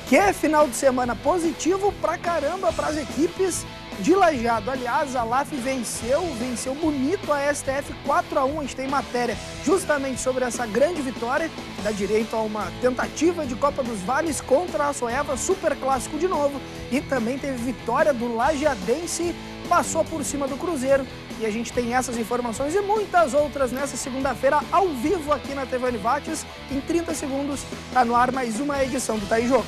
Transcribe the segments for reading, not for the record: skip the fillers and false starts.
Que final de semana positivo pra caramba para as equipes de Lajeado. Aliás, a LAF venceu bonito a STF 4-1. A gente tem matéria justamente sobre essa grande vitória, que dá direito a uma tentativa de Copa dos Vales contra a Soeva, super clássico de novo. E também teve vitória do Lajeadense, passou por cima do Cruzeiro. E a gente tem essas informações e muitas outras nessa segunda-feira, ao vivo aqui na TV Univates. Em 30 segundos, tá no ar mais uma edição do Tá em Jogo.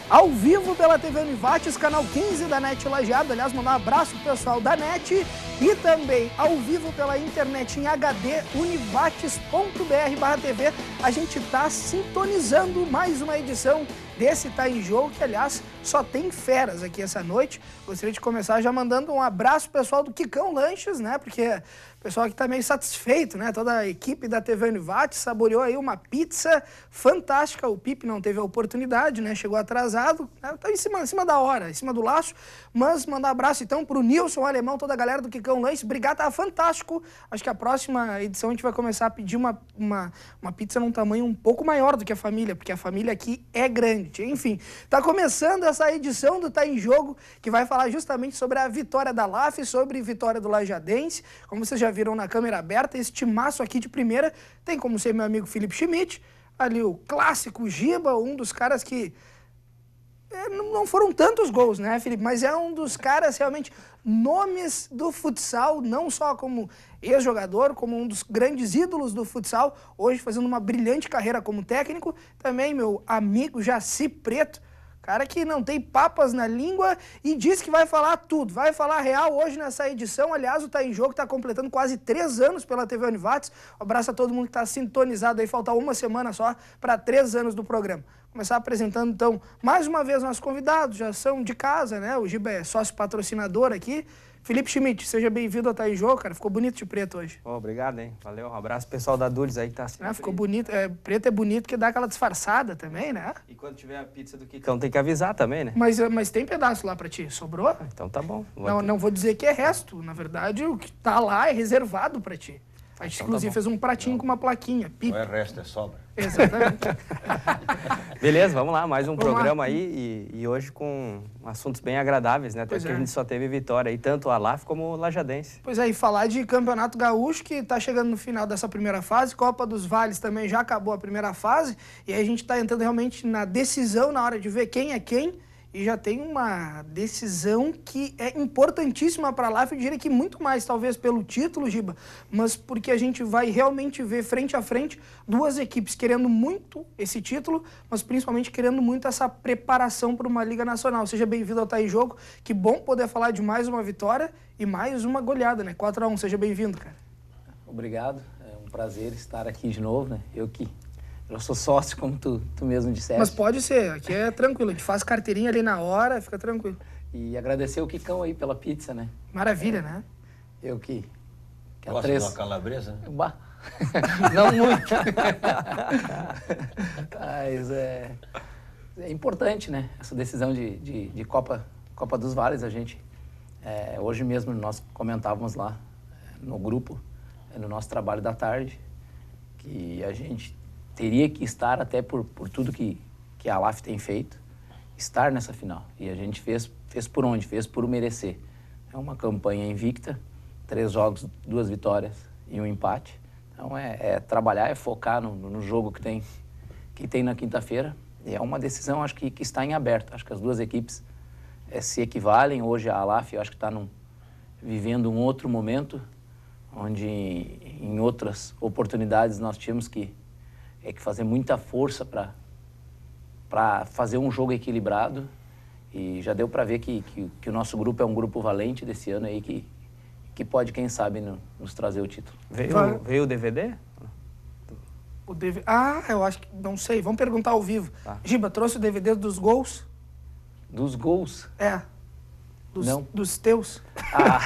Ao vivo pela TV Univates, canal 15 da NET Lajeado. Aliás, mandar um abraço pro pessoal da NET. E também ao vivo pela internet em HD, univates.br/TV. A gente está sintonizando mais uma edição desse Tá em Jogo, que aliás só tem feras aqui essa noite. Gostaria de começar já mandando um abraço pro pessoal do Quicão Lanches, né? Porque o pessoal aqui tá meio satisfeito, né? Toda a equipe da TV Univates saboreou aí uma pizza fantástica. O Pipe não teve a oportunidade, né? Chegou atrasado, né? Tá em cima da hora, em cima do laço. Mas mandar um abraço então pro Nilson, o alemão, toda a galera do Quicão Lanches. Obrigado, tá fantástico. Acho que a próxima edição a gente vai começar a pedir uma pizza num tamanho um pouco maior do que a família, porque a família aqui é grande. Enfim, tá começando essa edição do Tá em Jogo, que vai falar justamente sobre a vitória da LAF, sobre a vitória do Lajeadense. Como vocês já viram na câmera aberta, esse timaço aqui de primeira tem como ser meu amigo Felipe Schmidt, ali o clássico Giba, um dos caras que não foram tantos gols, né, Felipe? Mas é um dos caras realmente nomes do futsal, não só como ex-jogador, como um dos grandes ídolos do futsal, hoje fazendo uma brilhante carreira como técnico. Também meu amigo Jaci Preto, cara que não tem papas na língua e diz que vai falar tudo, vai falar real hoje nessa edição. Aliás, o Tá em Jogo está completando quase 3 anos pela TV Univates. Um abraço a todo mundo que está sintonizado aí, falta uma semana só para 3 anos do programa. Começar apresentando, então, mais uma vez nossos convidados, já são de casa, né? O Giba é sócio patrocinador aqui. Felipe Schmidt, seja bem-vindo ao Tá em Jogo, cara. Ficou bonito de preto hoje. Oh, obrigado, hein? Valeu. Um abraço pessoal da Dulles aí que tá assistindo. Ficou bonito. Preto é bonito porque dá aquela disfarçada também, né? E quando tiver a pizza do Quicão tem que avisar também, né? Mas tem pedaço lá pra ti. Sobrou? Então tá bom. Não vou dizer que é resto. Na verdade, o que tá lá é reservado pra ti. A gente, então, inclusive, fez um pratinho com uma plaquinha. Não é resto, é sobra. Exatamente. Beleza, vamos lá. Mais um programa aí e hoje com assuntos bem agradáveis, né? Até porque a gente só teve vitória aí, tanto a LAF como o Lajeadense. Pois é, e falar de Campeonato Gaúcho, que tá chegando no final dessa primeira fase. Copa dos Vales também já acabou a primeira fase. E aí a gente tá entrando realmente na decisão, na hora de ver quem é quem. E já tem uma decisão que é importantíssima para a LAF, eu diria que muito mais, talvez, pelo título, Giba, mas porque a gente vai realmente ver frente a frente duas equipes querendo muito esse título, mas principalmente querendo muito essa preparação para uma Liga Nacional. Seja bem-vindo ao Tá em Jogo, que bom poder falar de mais uma vitória e mais uma goleada, né? 4-1, seja bem-vindo, cara. Obrigado, é um prazer estar aqui de novo, né? Eu sou sócio, como tu mesmo disseste. Mas pode ser, aqui é tranquilo, a gente faz carteirinha ali na hora, fica tranquilo. E agradecer o Quicão aí pela pizza, né? Maravilha, né? Eu que gosta de uma calabresa, né? Bah. Não muito. Mas é importante, né? Essa decisão de Copa dos Vales, a gente... hoje mesmo nós comentávamos lá no grupo, no nosso trabalho da tarde, que a gente teria que estar, até por tudo que a LAF tem feito, estar nessa final. E a gente fez por onde? Fez por merecer. É uma campanha invicta, 3 jogos, 2 vitórias e um empate. Então é trabalhar, é focar no jogo que tem na quinta-feira. E é uma decisão, acho que está em aberto. Acho que as duas equipes se equivalem. Hoje a LAF, eu acho que está vivendo um outro momento, onde em outras oportunidades nós tínhamos que fazer muita força para fazer um jogo equilibrado. E já deu para ver que o nosso grupo é um grupo valente desse ano aí, que pode, quem sabe, nos trazer o título. Veio o DVD? O DVD... Ah, eu acho que... Não sei, vamos perguntar ao vivo. Tá. Giba, trouxe o DVD dos gols? Dos gols? É. Não. Dos teus? Ah.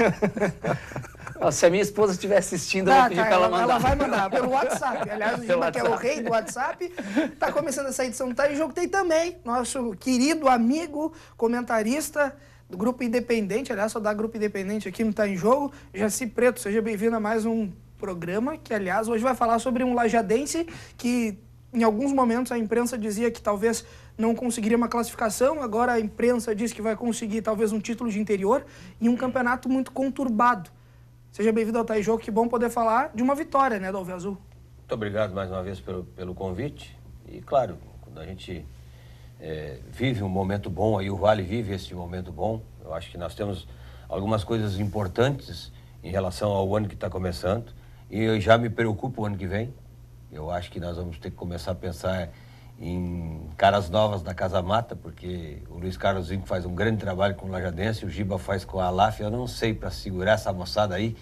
Se a minha esposa estiver assistindo, eu vou pedir para ela mandar. Ela vai mandar pelo WhatsApp. Aliás, o Giba, que é o rei do WhatsApp, está começando essa edição do Tá em Jogo. Tem também nosso querido amigo, comentarista do Grupo Independente, aliás, só da Grupo Independente aqui no Tá em Jogo, Jaci Preto. Seja bem-vindo a mais um programa que, aliás, hoje vai falar sobre um lajadense que, em alguns momentos, a imprensa dizia que talvez não conseguiria uma classificação, agora a imprensa diz que vai conseguir talvez um título de interior e um campeonato muito conturbado. Seja bem-vindo ao Tá em Jogo, que bom poder falar de uma vitória, né, do Alve Azul. Muito obrigado mais uma vez pelo convite. E, claro, quando a gente vive um momento bom, aí o Vale vive esse momento bom, eu acho que nós temos algumas coisas importantes em relação ao ano que está começando, e eu já me preocupo o ano que vem. Eu acho que nós vamos ter que começar a pensar em caras novas da Casa Mata, porque o Luiz Carlos Zinco faz um grande trabalho com o Lajadense, o Giba faz com a Alaf. Eu não sei, para segurar essa moçada aí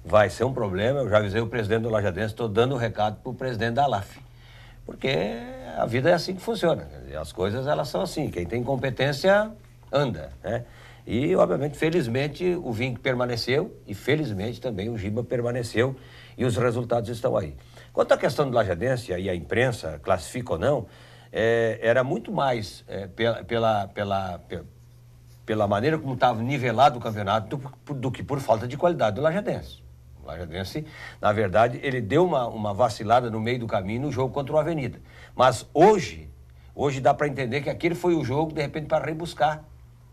vai ser um problema. Eu já avisei o presidente do Lajadense, estou dando o recado para o presidente da Alaf, porque a vida é assim que funciona, as coisas elas são assim, quem tem competência anda, né? E, obviamente, felizmente, o Vink permaneceu e, felizmente, também o Giba permaneceu e os resultados estão aí. Quanto à questão do Lajadense, aí a imprensa classifica ou não, era muito mais pela maneira como estava nivelado o campeonato do que por falta de qualidade do Lajadense. O Lajadense, na verdade, ele deu uma vacilada no meio do caminho no jogo contra o Avenida. Mas hoje dá para entender que aquele foi o jogo, de repente, para rebuscar.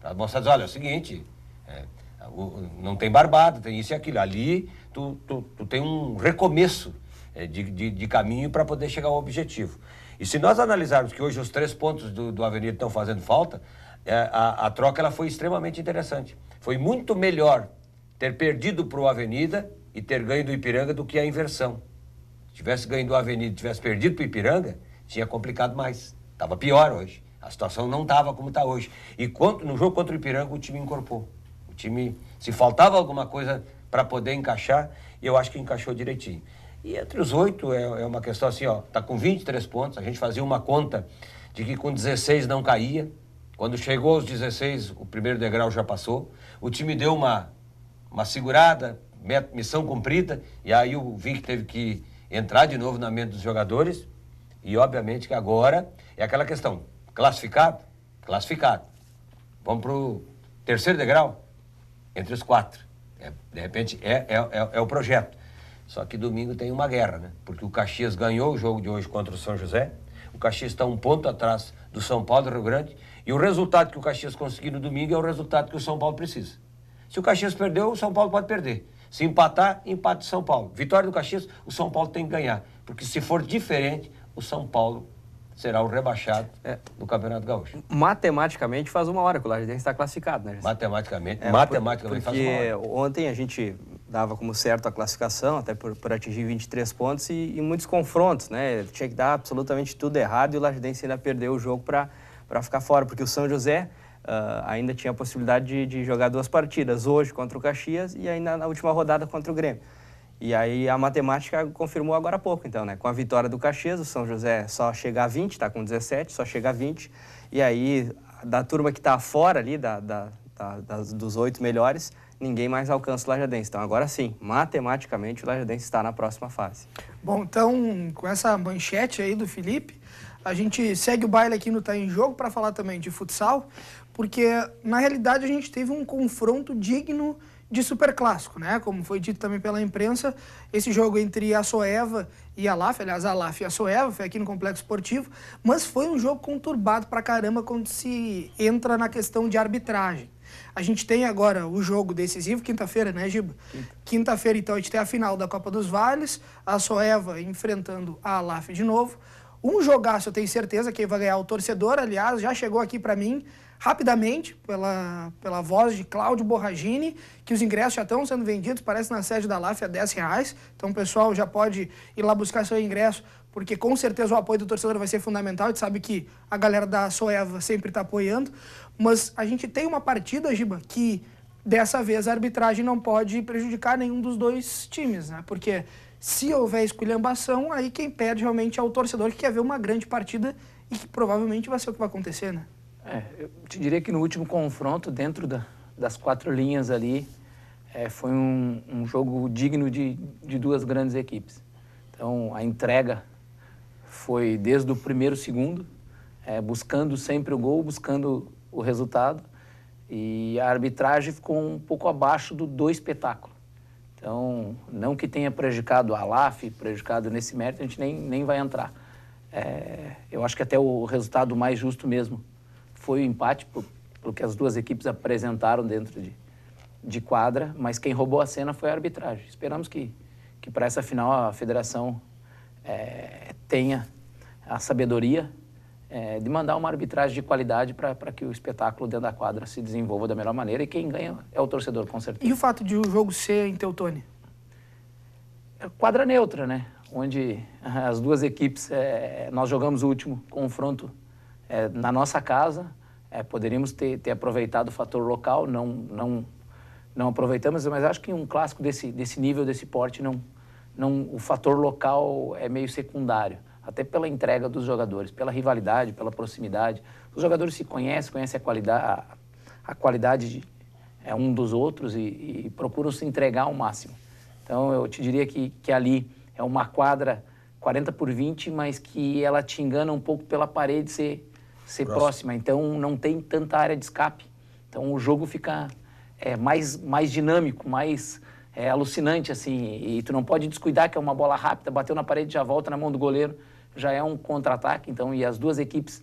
Para mostrar, olha, é o seguinte, não tem barbada, tem isso e aquilo. Ali, tu tem um recomeço de caminho para poder chegar ao objetivo. E se nós analisarmos que hoje os 3 pontos do Avenida estão fazendo falta, a troca ela foi extremamente interessante. Foi muito melhor ter perdido para o Avenida e ter ganho do Ipiranga do que a inversão. Se tivesse ganho do Avenida e tivesse perdido para o Ipiranga, tinha complicado mais. Estava pior hoje. A situação não estava como está hoje. E no jogo contra o Ipiranga, o time incorporou. O time, se faltava alguma coisa para poder encaixar, eu acho que encaixou direitinho. E entre os 8 é uma questão assim, ó, tá com 23 pontos, a gente fazia uma conta de que com 16 não caía. Quando chegou aos 16, o primeiro degrau já passou. O time deu uma segurada, missão cumprida, e aí o Vink teve que entrar de novo na mente dos jogadores. E obviamente que agora é aquela questão, classificado. Vamos para o 3º degrau, entre os 4. De repente é o projeto. Só que domingo tem uma guerra, né? Porque o Caxias ganhou o jogo de hoje contra o São José. O Caxias está 1 ponto atrás do São Paulo e Rio Grande. E o resultado que o Caxias conseguir no domingo é o resultado que o São Paulo precisa. Se o Caxias perdeu, o São Paulo pode perder. Se empatar, empate do São Paulo. Vitória do Caxias, o São Paulo tem que ganhar. Porque se for diferente, o São Paulo será o rebaixado do Campeonato Gaúcho. Matematicamente faz 1 hora que o Lajadense está classificado, né? Matematicamente faz 1 hora. Porque ontem a gente dava como certo a classificação, até por atingir 23 pontos e muitos confrontos, né? Tinha que dar absolutamente tudo errado e o Lajadense ainda perdeu o jogo para ficar fora, porque o São José ainda tinha a possibilidade de jogar 2 partidas, hoje contra o Caxias e ainda na última rodada contra o Grêmio. E aí a matemática confirmou agora há pouco, então, né? Com a vitória do Caxias, o São José só chega a 20, está com 17, só chega a 20. E aí, da turma que está fora ali, dos 8 melhores, ninguém mais alcança o Lajadense. Então, agora sim, matematicamente, o Lajadense está na próxima fase. Bom, então, com essa manchete aí do Felipe, a gente segue o baile aqui no Tá em Jogo para falar também de futsal, porque, na realidade, a gente teve um confronto digno de superclássico, né? Como foi dito também pela imprensa, esse jogo entre a Soeva e a Alaf, aliás, a Alaf e a Soeva, foi aqui no Complexo Esportivo, mas foi um jogo conturbado pra caramba quando se entra na questão de arbitragem. A gente tem agora o jogo decisivo, quinta-feira, né, Giba? Quinta-feira, então, a gente tem a final da Copa dos Vales, a Soeva enfrentando a Alaf de novo. Um jogaço, eu tenho certeza que vai ganhar o torcedor, aliás, já chegou aqui pra mim, rapidamente, pela voz de Cláudio Borragini, que os ingressos já estão sendo vendidos, parece na sede da LAF a R$10. Então o pessoal já pode ir lá buscar seu ingresso, porque com certeza o apoio do torcedor vai ser fundamental. A gente sabe que a galera da Soeva sempre está apoiando. Mas a gente tem uma partida, Giba, que dessa vez a arbitragem não pode prejudicar nenhum dos 2 times, né? Porque se houver esculhambação, aí quem perde realmente é o torcedor que quer ver uma grande partida e que provavelmente vai ser o que vai acontecer, né? Eu te diria que no último confronto, dentro das 4 linhas ali, foi um jogo digno de duas grandes equipes. Então, a entrega foi desde o primeiro segundo, buscando sempre o gol, buscando o resultado, e a arbitragem ficou um pouco abaixo do espetáculo. Então, não que tenha prejudicado a LAF, prejudicado nesse mérito, a gente nem vai entrar. Eu acho que até o resultado mais justo mesmo foi o empate, porque as duas equipes apresentaram dentro de quadra, mas quem roubou a cena foi a arbitragem. Esperamos que para essa final a federação tenha a sabedoria de mandar uma arbitragem de qualidade para que o espetáculo dentro da quadra se desenvolva da melhor maneira, e quem ganha é o torcedor, com certeza. E o fato de o jogo ser em Teutônia? Quadra neutra, né? Onde as duas equipes, nós jogamos o último confronto na nossa casa, poderíamos ter aproveitado o fator local, não aproveitamos, mas acho que um clássico desse nível, desse porte, o fator local é meio secundário, até pela entrega dos jogadores, pela rivalidade, pela proximidade. Os jogadores se conhecem a qualidade um dos outros e procuram se entregar ao máximo. Então, eu te diria que ali é uma quadra 40x20, mas que ela te engana um pouco pela parede ser próxima. Então, não tem tanta área de escape. Então, o jogo fica mais dinâmico, mais alucinante, assim. E tu não pode descuidar que é uma bola rápida, bateu na parede, já volta na mão do goleiro, já é um contra-ataque. Então, e as duas equipes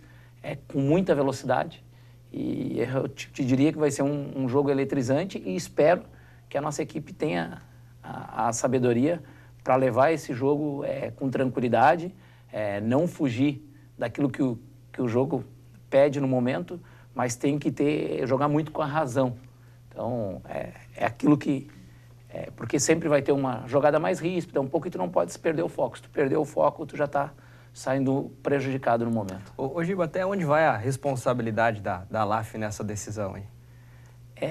com muita velocidade. E eu te diria que vai ser um jogo eletrizante, e espero que a nossa equipe tenha a sabedoria para levar esse jogo com tranquilidade, não fugir daquilo que o jogo pede no momento, mas tem que jogar muito com a razão. Então, é aquilo que... porque sempre vai ter uma jogada mais ríspida, um pouco, e tu não pode perder o foco. Se tu perder o foco, tu já está saindo prejudicado no momento. Ô Giba, até onde vai a responsabilidade da LAF nessa decisão aí?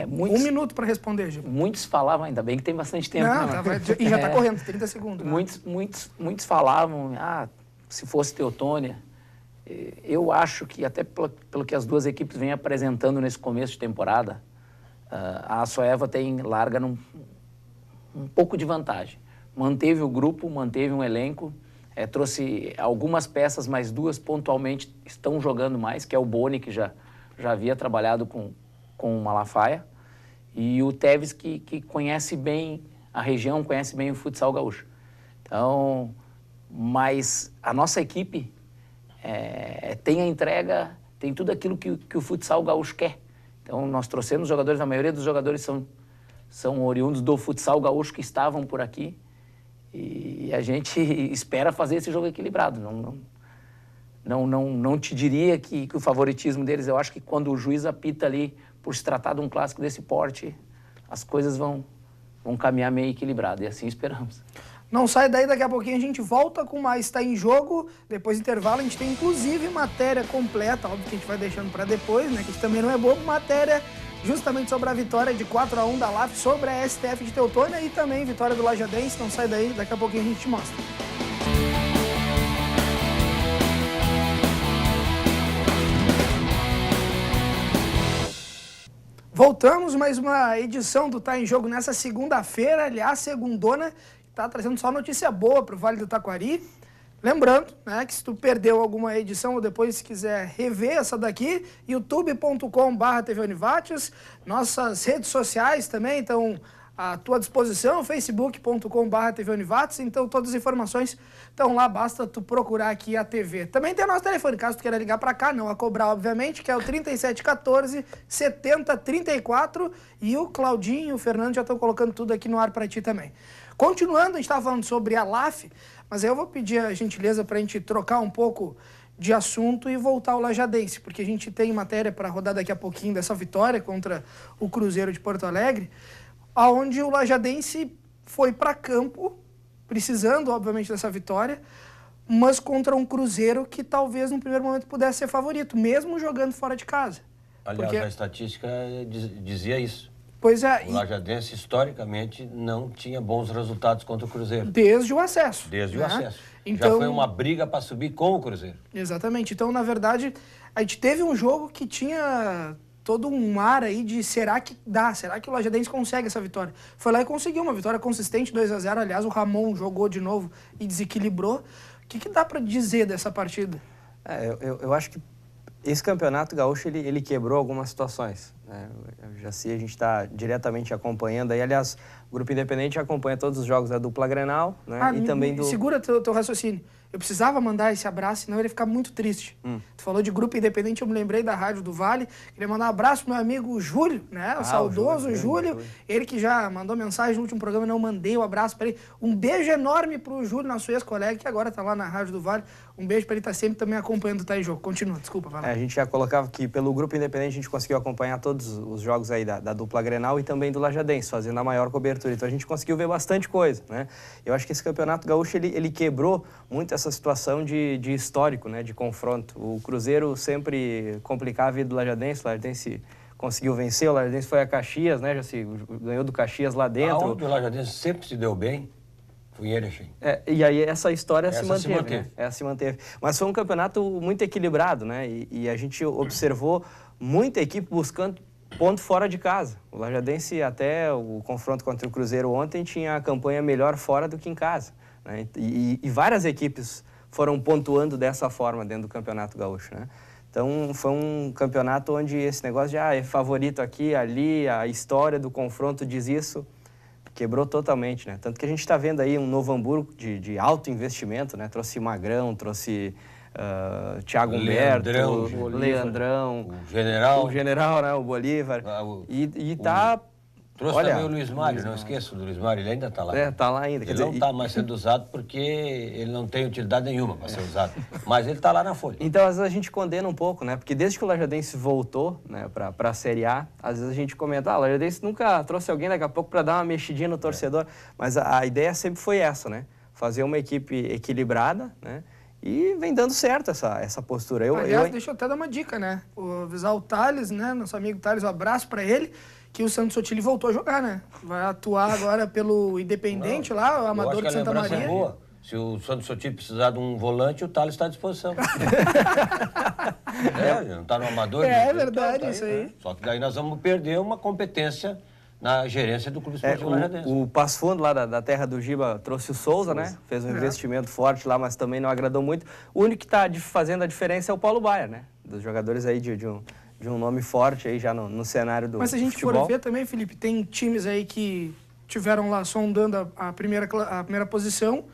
Um minuto para responder, Giba. Muitos falavam, ainda bem que tem bastante tempo. Não, e já está correndo, 30 segundos. Muitos falavam, se fosse Teutônia. Eu acho que, até pelo que as duas equipes vêm apresentando nesse começo de temporada, a Açoeva larga um pouco de vantagem. Manteve o grupo, manteve um elenco, trouxe algumas peças, mas duas pontualmente estão jogando mais, que é o Boni, que já havia trabalhado com o Malafaia, e o Teves, que conhece bem a região, conhece bem o futsal gaúcho. Então, mas a nossa equipe tem a entrega, tem tudo aquilo que o futsal gaúcho quer. Então, nós trouxemos jogadores, a maioria dos jogadores são oriundos do futsal gaúcho que estavam por aqui, e a gente espera fazer esse jogo equilibrado. Não te diria que o favoritismo deles, eu acho que quando o juiz apita ali, por se tratar de um clássico desse porte, as coisas vão caminhar meio equilibrado, e assim esperamos. Não sai daí, daqui a pouquinho a gente volta com mais Está em Jogo. Depois do intervalo a gente tem inclusive matéria completa, óbvio que a gente vai deixando para depois, né, que a gente também não é bobo, matéria justamente sobre a vitória de 4-1 da LAF sobre a STF de Teutônia, e também vitória do Lajadense. Não sai daí, daqui a pouquinho a gente te mostra. Voltamos, mais uma edição do Tá em Jogo nessa segunda-feira, aliás, segundona, está trazendo só notícia boa para o Vale do Taquari. Lembrando, né, que se tu perdeu alguma edição ou depois se quiser rever essa daqui, youtube.com/TV Univates, nossas redes sociais também estão à tua disposição, facebook.com/TV Univates, então todas as informações estão lá, basta tu procurar aqui a TV. Também tem o nosso telefone, caso tu queira ligar para cá, não a cobrar, obviamente, que é o 3714-7034, e o Claudinho e o Fernando já estão colocando tudo aqui no ar para ti também. Continuando, a gente estava falando sobre a LAF, mas aí eu vou pedir a gentileza para a gente trocar um pouco de assunto e voltar ao Lajadense, porque a gente tem matéria para rodar daqui a pouquinho dessa vitória contra o Cruzeiro de Porto Alegre, onde o Lajadense foi para campo, precisando, obviamente, dessa vitória, mas contra um Cruzeiro que talvez no primeiro momento pudesse ser favorito, mesmo jogando fora de casa. Aliás, a estatística dizia isso. Pois é. O Lajadense, historicamente, não tinha bons resultados contra o Cruzeiro. Desde o acesso. Desde o acesso. Então, já foi uma briga para subir com o Cruzeiro. Exatamente. Então, na verdade, a gente teve um jogo que tinha todo um ar aí de será que dá? Será que o Lajadense consegue essa vitória? Foi lá e conseguiu uma vitória consistente, 2-0. Aliás, o Ramon jogou de novo e desequilibrou. O que dá para dizer dessa partida? Eu acho que esse campeonato gaúcho, ele quebrou algumas situações, né? A gente está diretamente acompanhando aí. Aliás, o Grupo Independente acompanha todos os jogos da dupla Grenal, né? E também do... Segura teu raciocínio. Eu precisava mandar esse abraço, senão ele ia ficar muito triste. Tu falou de Grupo Independente, eu me lembrei da Rádio do Vale. Queria mandar um abraço pro meu amigo Júlio, né? O saudoso Júlio. Ele que já mandou mensagem no último programa, não mandei o abraço para ele. Um beijo enorme pro Júlio, nosso ex-colega, que agora tá lá na Rádio do Vale. Um beijo para ele, tá sempre também acompanhando o Tá em Jogo. Continua, desculpa, vai lá. A gente já colocava que pelo Grupo Independente a gente conseguiu acompanhar todos os jogos aí da dupla Grenal e também do Lajadense, fazendo a maior cobertura. Então a gente conseguiu ver bastante coisa, né? Eu acho que esse campeonato gaúcho, ele quebrou muito essa situação de histórico, né? De confronto. O Cruzeiro sempre complicava a vida do Lajadense, o Lajadense conseguiu vencer, o Lajadense foi a Caxias, né? Já se ganhou do Caxias lá dentro. Aonde o Lajadense sempre se deu bem, foi em Erechim. E aí essa história se manteve. Né? Essa se manteve. Mas foi um campeonato muito equilibrado, né? E a gente observou muita equipe buscando ponto fora de casa. O Lajadense, até o confronto contra o Cruzeiro ontem, tinha a campanha melhor fora do que em casa, né? E várias equipes foram pontuando dessa forma dentro do Campeonato Gaúcho, né? Então, foi um campeonato onde esse negócio de é favorito aqui, ali, a história do confronto diz isso, quebrou totalmente, né? Tanto que a gente está vendo aí um Novo Hamburgo de alto investimento, né? Trouxe Magrão, trouxe Thiago Humberto, Leandrão, o General, né? O Bolívar. E tá... Trouxe também o Luiz Mário, não esqueça do Luiz Mário, ele ainda está lá. Está lá ainda. Ele não está mais sendo usado porque ele não tem utilidade nenhuma para ser usado, mas ele está lá na folha. Então, às vezes a gente condena um pouco, né? Porque desde que o Lajadense voltou, né, para a Série A, às vezes a gente comenta, o Lajadense nunca trouxe alguém daqui a pouco para dar uma mexidinha no torcedor, mas a ideia sempre foi essa, né? Fazer uma equipe equilibrada, né? E vem dando certo essa postura. Aliás, deixa eu até dar uma dica, né? Avisar o Thales, né? Nosso amigo Thales, um abraço para ele, que o Santos Sotile voltou a jogar, né? Vai atuar agora pelo Independente lá, o Amador de Santa Maria. É boa. Se o Santos Sotile precisar de um volante, o Thales está à disposição. Não está no Amador. É verdade, isso aí. Só que daí nós vamos perder uma competência na gerência do Clube Esportivo Lajadense. O Passo Fundo lá da terra do Giba trouxe o Souza, né? Fez um investimento forte lá, mas também não agradou muito. O único que está fazendo a diferença é o Paulo Baier, né? Dos jogadores aí de um nome forte aí já no cenário do futebol. Mas se a gente for ver também, Felipe, tem times aí que tiveram lá sondando a primeira posição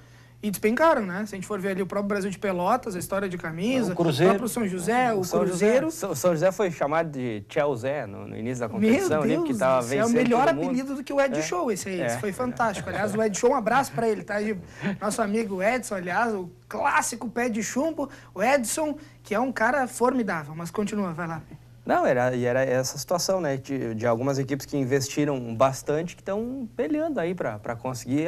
e despencaram, né? Se a gente for ver ali o próprio Brasil de Pelotas, a história de camisa, o Cruzeiro, o próprio São José, o Cruzeiro. O São José foi chamado de Chelsea no início da competição. Meu Deus, ali, que tava vencendo é o melhor todo mundo. apelido do que o Ed Show, esse aí. Esse foi fantástico. Aliás, o Ed Show, um abraço pra ele, tá? Nosso amigo Edson, aliás, o clássico pé de chumbo, o Edson, que é um cara formidável. Mas continua, vai lá. Não, era essa situação, né? De algumas equipes que investiram bastante, que estão peleando aí para conseguir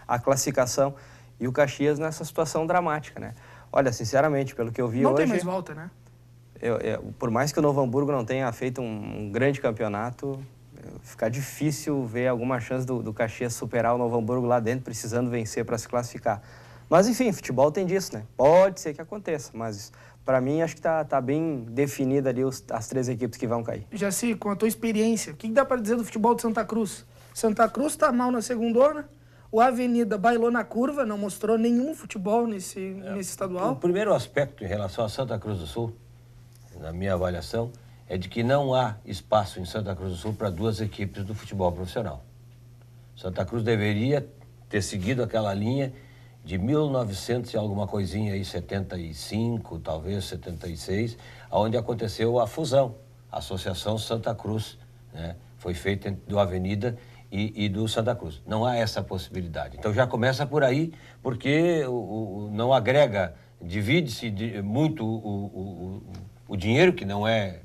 a classificação. E o Caxias nessa situação dramática, né? Olha, sinceramente, pelo que eu vi hoje... Não tem mais volta, né? Por mais que o Novo Hamburgo não tenha feito um grande campeonato, fica difícil ver alguma chance do Caxias superar o Novo Hamburgo lá dentro, precisando vencer para se classificar. Mas, enfim, futebol tem disso, né? Pode ser que aconteça, mas... Para mim, acho que tá bem definida ali as três equipes que vão cair. Jaci, com a tua experiência, o que dá para dizer do futebol de Santa Cruz? Santa Cruz tá mal na segundona, o Avenida bailou na curva, não mostrou nenhum futebol nesse estadual. O primeiro aspecto em relação a Santa Cruz do Sul, na minha avaliação, é de que não há espaço em Santa Cruz do Sul para duas equipes do futebol profissional. Santa Cruz deveria ter seguido aquela linha de 1900 e alguma coisinha aí, 75, talvez 76, onde aconteceu a fusão, a Associação Santa Cruz, né? Foi feita do Avenida e do Santa Cruz. Não há essa possibilidade. Então já começa por aí, porque não agrega, divide-se muito o dinheiro, que não é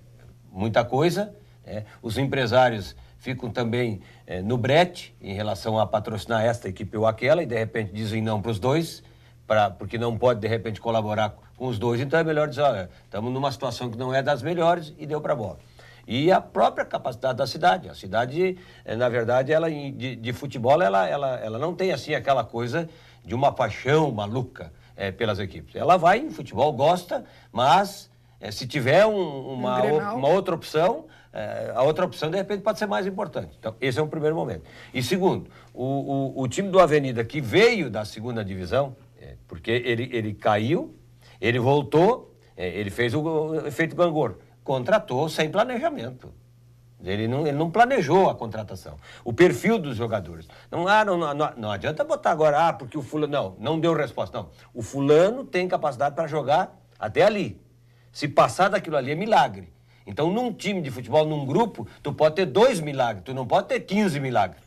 muita coisa, né? Os empresários ficam também no brete em relação a patrocinar esta equipe ou aquela e de repente dizem não para os dois, porque não pode de repente colaborar com os dois, então é melhor dizer, olha, estamos numa situação que não é das melhores e deu para a bola. E a própria capacidade da cidade, a cidade, na verdade, ela de futebol, ela não tem assim aquela coisa de uma paixão maluca pelas equipes. Ela vai em futebol, gosta, mas Se tiver Grenal. uma outra opção, a outra opção, de repente, pode ser mais importante. Então, esse é um primeiro momento. E segundo, o time do Avenida, que veio da segunda divisão, porque ele caiu, ele voltou, ele fez o efeito Gangor, contratou sem planejamento. Ele não planejou a contratação. O perfil dos jogadores. Não adianta botar agora, porque o fulano... Não deu resposta. Não. O fulano tem capacidade para jogar até ali. Se passar daquilo ali é milagre. Então, num time de futebol, num grupo, tu pode ter 2 milagres, tu não pode ter 15 milagres.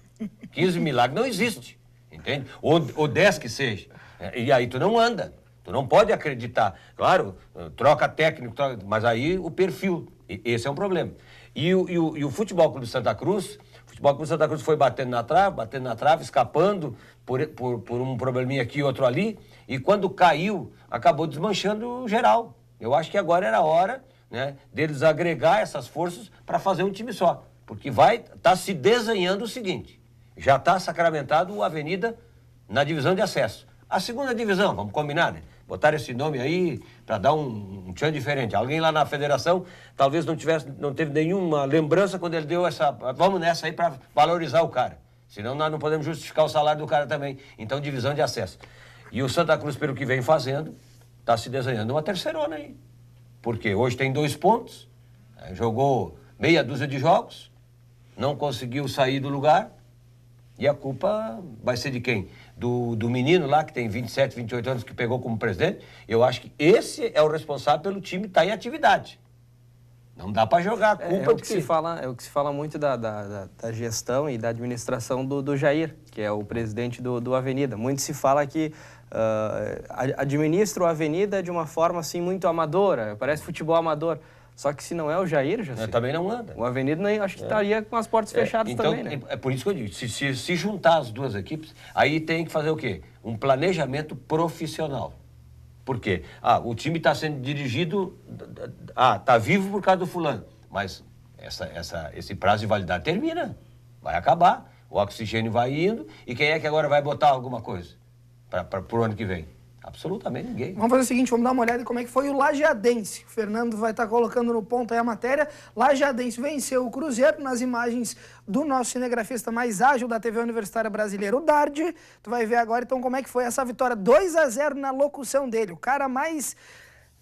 15 milagres não existe, entende? Ou 10 que seja. E aí tu não anda. Tu não pode acreditar. Claro, troca técnico, mas aí o perfil. Esse é um problema. E o Futebol Clube Santa Cruz, foi batendo na trave, escapando por um probleminha aqui e outro ali, e quando caiu, acabou desmanchando geral. Eu acho que agora era a hora, né, deles agregar essas forças para fazer um time só. Porque tá se desenhando o seguinte, já está sacramentado o Avenida na divisão de acesso. A segunda divisão, vamos combinar, né? Botaram esse nome aí para dar um tchan diferente. Alguém lá na federação talvez não teve nenhuma lembrança quando ele deu essa... Vamos nessa aí para valorizar o cara. Senão nós não podemos justificar o salário do cara também. Então, divisão de acesso. E o Santa Cruz, pelo que vem fazendo, está se desenhando uma terceirona aí. Porque hoje tem 2 pontos, jogou meia dúzia de jogos, não conseguiu sair do lugar, e a culpa vai ser de quem? Do menino lá, que tem 27, 28 anos, que pegou como presidente. Eu acho que esse é o responsável pelo time estar em atividade. Não dá para jogar a culpa o que se fala muito da gestão e da administração do Jair, que é o presidente do Avenida. Muito se fala que administra o Avenida de uma forma assim muito amadora, parece futebol amador. Só que se não é o Jair, já também não anda. O Avenida acho que estaria com as portas fechadas então, também, né? É por isso que eu digo, se juntar as duas equipes, aí tem que fazer o quê? Um planejamento profissional. Por quê? O time está sendo dirigido, está vivo por causa do fulano, mas esse prazo de validade termina, vai acabar, o oxigênio vai indo, e quem é que agora vai botar alguma coisa para o ano que vem? Absolutamente ninguém. Vamos fazer o seguinte, vamos dar uma olhada em como é que foi o Lajadense. O Fernando vai estar colocando no ponto aí a matéria. Lajadense venceu o Cruzeiro nas imagens do nosso cinegrafista mais ágil da TV Universitária Brasileira, o Dardi. Tu vai ver agora, então, como é que foi essa vitória 2-0 na locução dele. O cara mais...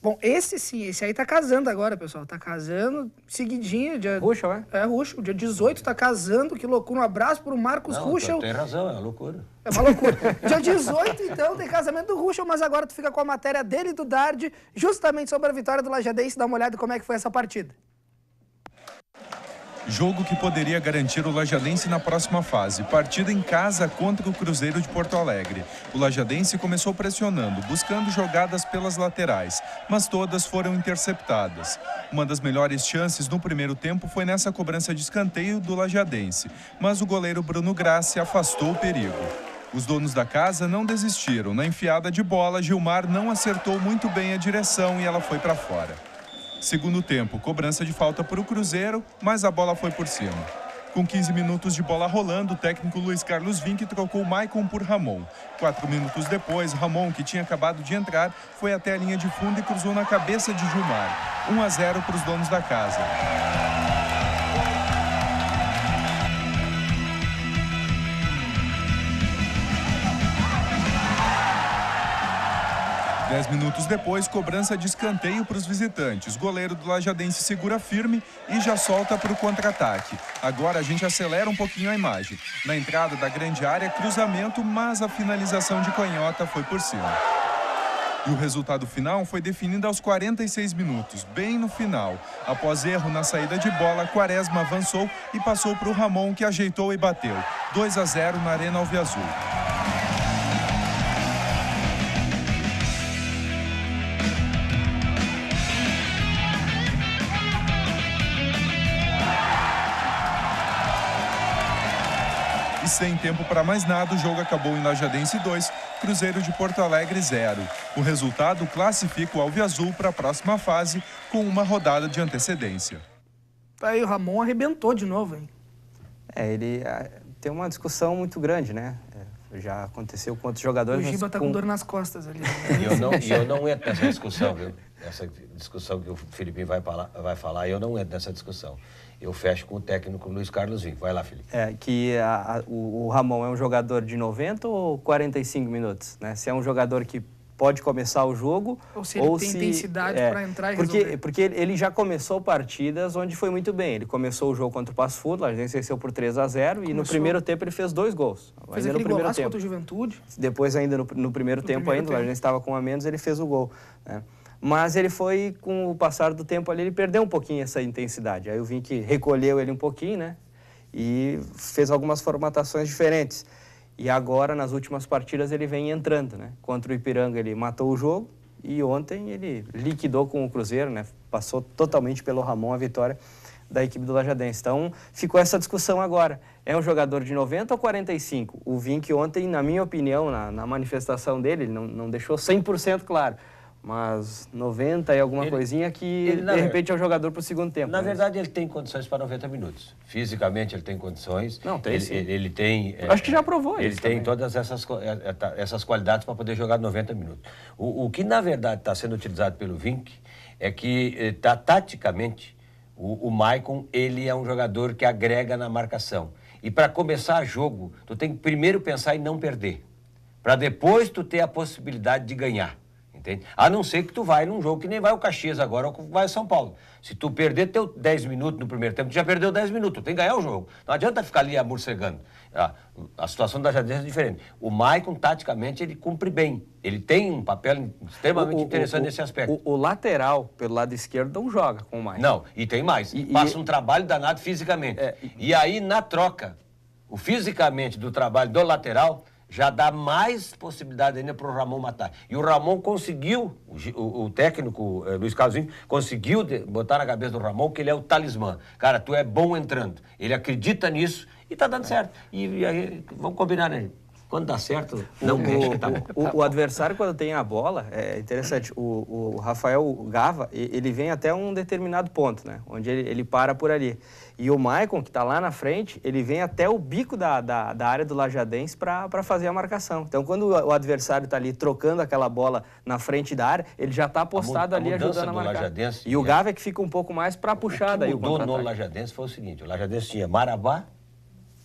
Bom, esse aí tá casando agora, pessoal. Tá casando seguidinho. Ruschel, é? É, Ruschel. Dia 18 tá casando, que loucura. Um abraço pro Marcos Ruschel. Tem razão, é uma loucura. É uma loucura. Dia 18, então, tem casamento do Ruschel, mas agora tu fica com a matéria dele e do Dardi, justamente sobre a vitória do Lajadense. Dá uma olhada em como é que foi essa partida. Jogo que poderia garantir o Lajadense na próxima fase. Partida em casa contra o Cruzeiro de Porto Alegre. O Lajadense começou pressionando, buscando jogadas pelas laterais, mas todas foram interceptadas. Uma das melhores chances no primeiro tempo foi nessa cobrança de escanteio do Lajadense, mas o goleiro Bruno Grassi afastou o perigo. Os donos da casa não desistiram. Na enfiada de bola, Gilmar não acertou muito bem a direção e ela foi para fora. Segundo tempo, cobrança de falta para o Cruzeiro, mas a bola foi por cima. Com 15 minutos de bola rolando, o técnico Luiz Carlos Vinck trocou Maicon por Ramon. 4 minutos depois, Ramon, que tinha acabado de entrar, foi até a linha de fundo e cruzou na cabeça de Gilmar. 1-0 para os donos da casa. 10 minutos depois, cobrança de escanteio para os visitantes. Goleiro do Lajadense segura firme e já solta para o contra-ataque. Agora a gente acelera um pouquinho a imagem. Na entrada da grande área, cruzamento, mas a finalização de canhota foi por cima. E o resultado final foi definido aos 46 minutos, bem no final. Após erro na saída de bola, Quaresma avançou e passou para o Ramon, que ajeitou e bateu. 2-0 na Arena Alviazul. E sem tempo para mais nada, o jogo acabou em Lajadense 2, Cruzeiro de Porto Alegre 0. O resultado classifica o Alviazul para a próxima fase com uma rodada de antecedência. Aí o Ramon arrebentou de novo, hein? Ele tem uma discussão muito grande, né? Já aconteceu com outros jogadores. O Giba tá com dor nas costas ali. E eu não entro nessa discussão, viu? Essa discussão que o Filipinho vai falar, eu não entro nessa discussão. Eu fecho com o técnico Luiz Carlos Vinck. Vai lá, Felipe. O Ramon é um jogador de 90 ou 45 minutos, né? Se é um jogador que pode começar o jogo... Ou se ele tem intensidade para entrar e resolver. Porque ele já começou partidas onde foi muito bem. Ele começou o jogo contra o Passo Fundo, a gente venceu por 3-0 e no primeiro tempo ele fez 2 gols. Fez aquele golaço contra o Juventude. Depois ainda no primeiro tempo, a gente estava com um a menos, ele fez o gol, né? Mas ele foi, com o passar do tempo ali, ele perdeu um pouquinho essa intensidade. Aí eu vi que recolheu ele um pouquinho, né? E fez algumas formatações diferentes. E agora, nas últimas partidas, ele vem entrando, né? Contra o Ipiranga, ele matou o jogo e ontem ele liquidou com o Cruzeiro, né? Passou totalmente pelo Ramon a vitória da equipe do Lajadense. Então, ficou essa discussão agora. É um jogador de 90 ou 45? O Vinck ontem, na minha opinião, na manifestação dele, ele não deixou 100% claro. Mas 90 e alguma coisinha que, de repente, é um jogador para o segundo tempo. Na verdade, ele tem condições para 90 minutos. Fisicamente, ele tem condições. Não, tem sim. Ele tem... Acho que já provou ele isso tem também. todas essas qualidades para poder jogar 90 minutos. O que, na verdade, está sendo utilizado pelo Vinck é que, taticamente, o Maicon, ele é um jogador que agrega na marcação. E para começar jogo, tu tem que primeiro pensar em não perder. Para depois tu ter a possibilidade de ganhar. Entende? A não ser que tu vai num jogo que nem vai o Caxias agora ou vai o São Paulo. Se tu perder teu 10 minutos no primeiro tempo, tu já perdeu 10 minutos, tu tem que ganhar o jogo. Não adianta ficar ali amorcegando. A situação da Lajadense é diferente. O Maicon, taticamente, ele cumpre bem. Ele tem um papel extremamente interessante nesse aspecto. O lateral, pelo lado esquerdo, não joga com o Maicon. Não, e tem mais. Passa um trabalho danado fisicamente. E aí, na troca, o fisicamente do trabalho do lateral... já dá mais possibilidade ainda para o Ramon matar. E o Ramon conseguiu, o técnico Luiz Carlos Vinck, conseguiu botar na cabeça do Ramon que ele é o talismã. Cara, tu é bom entrando. Ele acredita nisso e tá dando certo. E aí, vamos combinar, né? Quando dá certo, não mexe que tá bom. O adversário, quando tem a bola, é interessante. O Rafael Gava, ele vem até um determinado ponto, né? Onde ele para por ali. E o Maicon, que está lá na frente, ele vem até o bico da área do Lajadense para fazer a marcação. Então, quando o adversário está ali trocando aquela bola na frente da área, ele já está apostado ali ajudando a marcar. Lajadense, e o Gava é que fica um pouco mais para puxar daí o contra-ataque. O que mudou no Lajadense foi o seguinte, o Lajadense tinha Marabá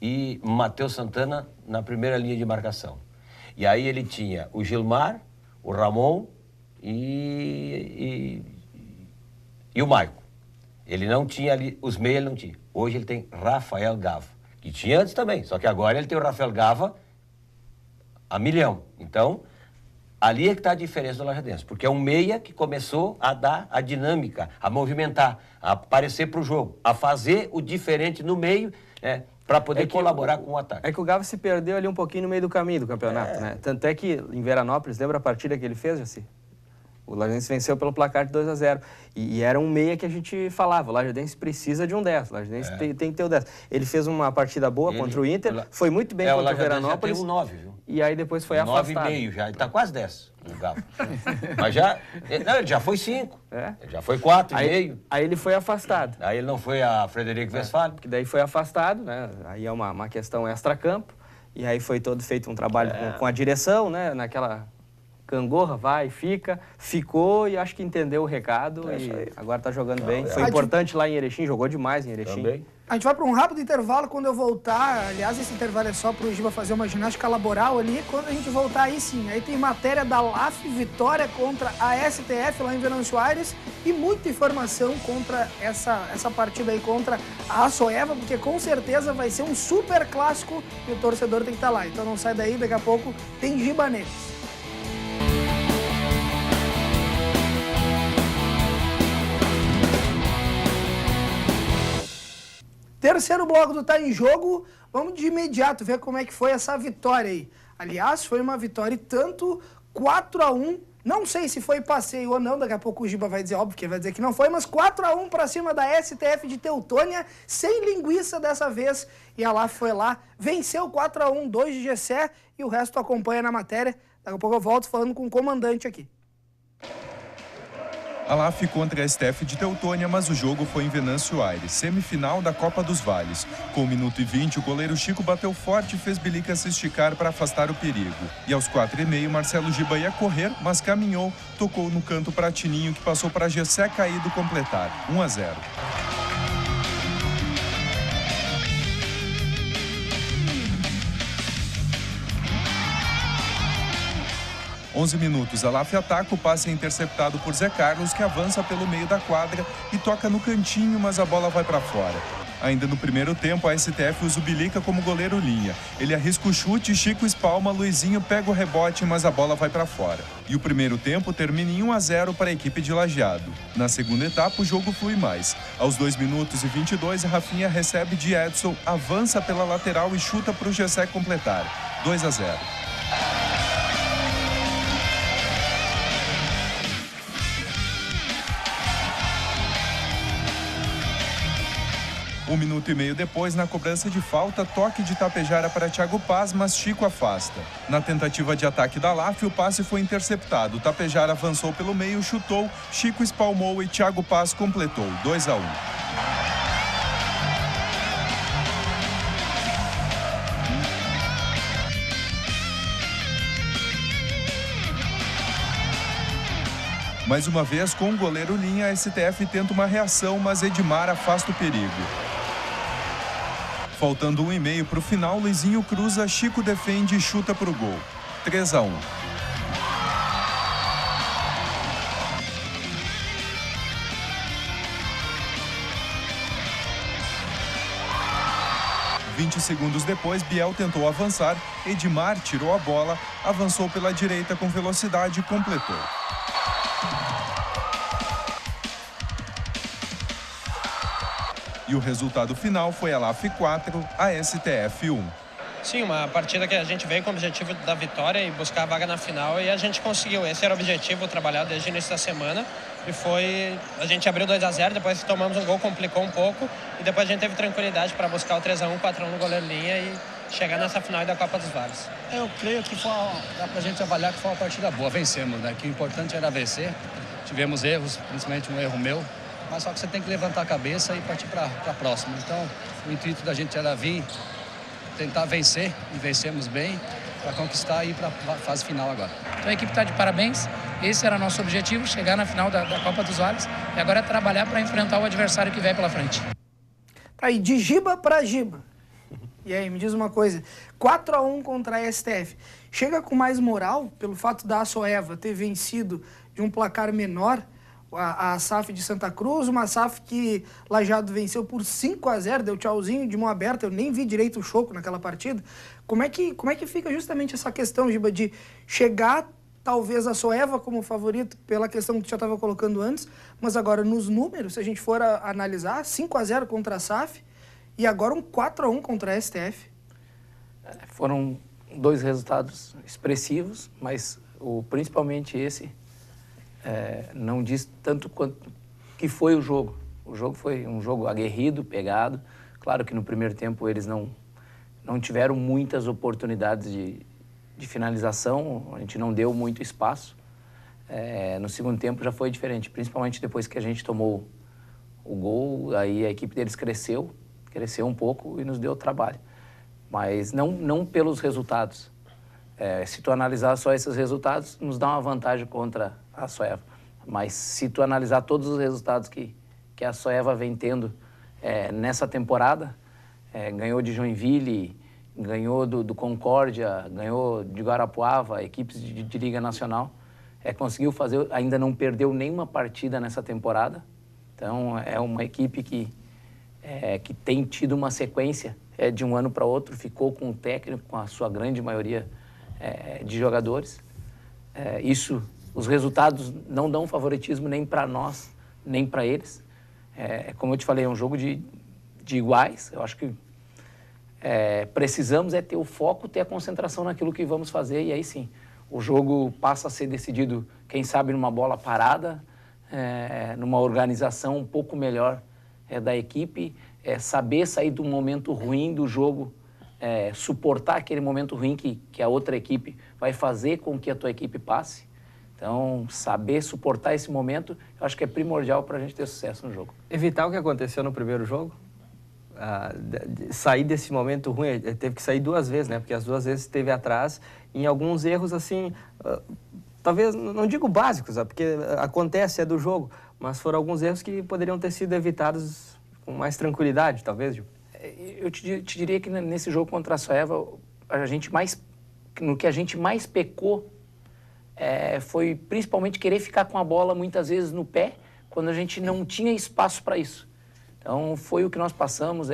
e Matheus Santana na primeira linha de marcação. E aí ele tinha o Gilmar, o Ramon e o Maicon. Ele não tinha ali, os meios ele não tinha. Hoje ele tem Rafael Gava, que tinha antes também, só que agora ele tem o Rafael Gava a milhão. Então, ali é que está a diferença do Lajadense, porque é um meia que começou a dar a dinâmica, a movimentar, a aparecer para o jogo, a fazer o diferente no meio, para poder colaborar com o ataque. É que o Gava se perdeu ali um pouquinho no meio do caminho do campeonato, né? Tanto é que em Veranópolis, lembra a partida que ele fez, Jaci? O Lajadense venceu pelo placar de 2-0. E era um meia que a gente falava, o Lajadense precisa de um 10, o Lajadense tem que ter o 10. Ele fez uma partida boa contra o Inter, foi muito bem contra o Veranópolis. Já tem um 9, viu? E aí depois foi afastado. 9,5 já, ele está quase 10, o Gava. Mas ele já foi 5, ele já foi 4,5. Aí ele foi afastado. Aí ele não foi a Frederico Westphalen. Que daí foi afastado, né? Aí é uma questão extra-campo. E aí foi todo feito um trabalho com a direção, né? Naquela... Cangorra, vai, ficou e acho que entendeu o recado e agora tá jogando bem. Foi importante lá em Erechim, jogou demais em Erechim. Também. A gente vai para um rápido intervalo, quando eu voltar, aliás, esse intervalo é só pro Giba fazer uma ginástica laboral ali, quando a gente voltar aí sim, aí tem matéria da LAF, vitória contra a STF lá em Venâncio Aires e muita informação contra essa partida aí contra a Açoeva, porque com certeza vai ser um super clássico e o torcedor tem que estar lá. Então não sai daí, daqui a pouco tem Giba neles. Terceiro bloco do Tá em Jogo, vamos de imediato ver como é que foi essa vitória aí. Aliás, foi uma vitória tanto 4-1, não sei se foi passeio ou não, daqui a pouco o Giba vai dizer, óbvio que vai dizer que não foi, mas 4-1 para cima da STF de Teutônia, sem linguiça dessa vez, e a LAF foi lá, venceu 4-1, 2 de Gessé, e o resto acompanha na matéria. Daqui a pouco eu volto falando com o comandante aqui. A LAF contra a STF de Teutônia, mas o jogo foi em Venâncio Aires, semifinal da Copa dos Vales. Com 1 minuto e 20, o goleiro Chico bateu forte e fez Bilica se esticar para afastar o perigo. E aos 4h30, Marcelo Giba ia correr, mas caminhou, tocou no canto para Tininho, que passou para Gessé Caído completar. 1-0. 11 minutos, a LAF ataca, o passe é interceptado por Zé Carlos, que avança pelo meio da quadra e toca no cantinho, mas a bola vai para fora. Ainda no primeiro tempo, a STF usa o Bilica como goleiro linha. Ele arrisca o chute, Chico espalma, Luizinho pega o rebote, mas a bola vai para fora. E o primeiro tempo termina em 1-0 para a equipe de Lajeado. Na segunda etapa, o jogo flui mais. Aos 2 minutos e 22, Rafinha recebe de Edson, avança pela lateral e chuta para o Gessé completar. 2-0. Um minuto e meio depois, na cobrança de falta, toque de Tapejara para Thiago Paz, mas Chico afasta. Na tentativa de ataque da LAF, o passe foi interceptado. Tapejara avançou pelo meio, chutou, Chico espalmou e Thiago Paz completou. 2-1. Mais uma vez, com o goleiro linha, a STF tenta uma reação, mas Edmar afasta o perigo. Faltando 1,5 para o final, Luizinho cruza, Chico defende e chuta para o gol. 3-1. Vinte segundos depois, Biel tentou avançar, Edmar tirou a bola, avançou pela direita com velocidade e completou. E o resultado final foi a LAF 4, a STF 1. Sim, uma partida que a gente veio com o objetivo da vitória e buscar a vaga na final, e a gente conseguiu. Esse era o objetivo trabalhado desde o início da semana. E foi... A gente abriu 2-0, depois que tomamos um gol complicou um pouco, e depois a gente teve tranquilidade para buscar o 3-1, 4-1 no goleiro linha e chegar nessa final da Copa dos Vales. Eu creio que dá pra gente avaliar que foi uma partida boa. Vencemos, né? Que o importante era vencer. Tivemos erros, principalmente um erro meu. Mas só que você tem que levantar a cabeça e partir para a próxima. Então, o intuito da gente era vir, tentar vencer, e vencemos bem, para conquistar e ir para a fase final agora. Então a equipe está de parabéns, esse era nosso objetivo, chegar na final da Copa dos Vales, e agora é trabalhar para enfrentar o adversário que vem pela frente. Tá aí, de Giba para Giba. E aí, me diz uma coisa, 4-1 contra a STF. Chega com mais moral pelo fato da Açoeva ter vencido de um placar menor a SAF de Santa Cruz, uma SAF que Lajeado venceu por 5-0, deu tchauzinho de mão aberta, eu nem vi direito o choco naquela partida. Como é que fica justamente essa questão, Giba, de chegar talvez a Açoeva como favorito pela questão que tu já estava colocando antes, mas agora nos números, se a gente for analisar, 5-0 contra a SAF e agora um 4-1 contra a STF. Foram 2 resultados expressivos, mas principalmente esse não diz tanto quanto que foi o jogo. O jogo foi um jogo aguerrido, pegado. Claro que no primeiro tempo eles não tiveram muitas oportunidades de finalização, a gente não deu muito espaço. No segundo tempo já foi diferente, principalmente depois que a gente tomou o gol, aí a equipe deles cresceu um pouco e nos deu trabalho. Mas não pelos resultados. Se tu analisar só esses resultados, nos dá uma vantagem contra a Açoeva. Mas se tu analisar todos os resultados que a Açoeva vem tendo nessa temporada, ganhou de Joinville, ganhou do Concórdia, ganhou de Guarapuava, equipes de Liga Nacional, conseguiu fazer, ainda não perdeu nenhuma partida nessa temporada. Então é uma equipe que tem tido uma sequência de um ano para outro, ficou com o técnico, com a sua grande maioria de jogadores. Os resultados não dão favoritismo nem para nós, nem para eles. Como eu te falei, é um jogo de iguais. Eu acho que precisamos ter o foco, ter a concentração naquilo que vamos fazer, e aí sim, o jogo passa a ser decidido, quem sabe, numa bola parada, numa organização um pouco melhor da equipe, saber sair do momento ruim do jogo, suportar aquele momento ruim que a outra equipe vai fazer com que a tua equipe passe. Então, saber suportar esse momento, eu acho que é primordial para a gente ter sucesso no jogo. Evitar o que aconteceu no primeiro jogo? Sair desse momento ruim, ele teve que sair 2 vezes, né? Porque as 2 vezes esteve atrás em alguns erros, assim, talvez, não digo básicos, porque acontece, é do jogo, mas foram alguns erros que poderiam ter sido evitados com mais tranquilidade, talvez, Gil? Eu te diria que nesse jogo contra a Soeva, no que a gente mais pecou foi principalmente querer ficar com a bola muitas vezes no pé, quando a gente não tinha espaço para isso. Então, foi o que nós passamos,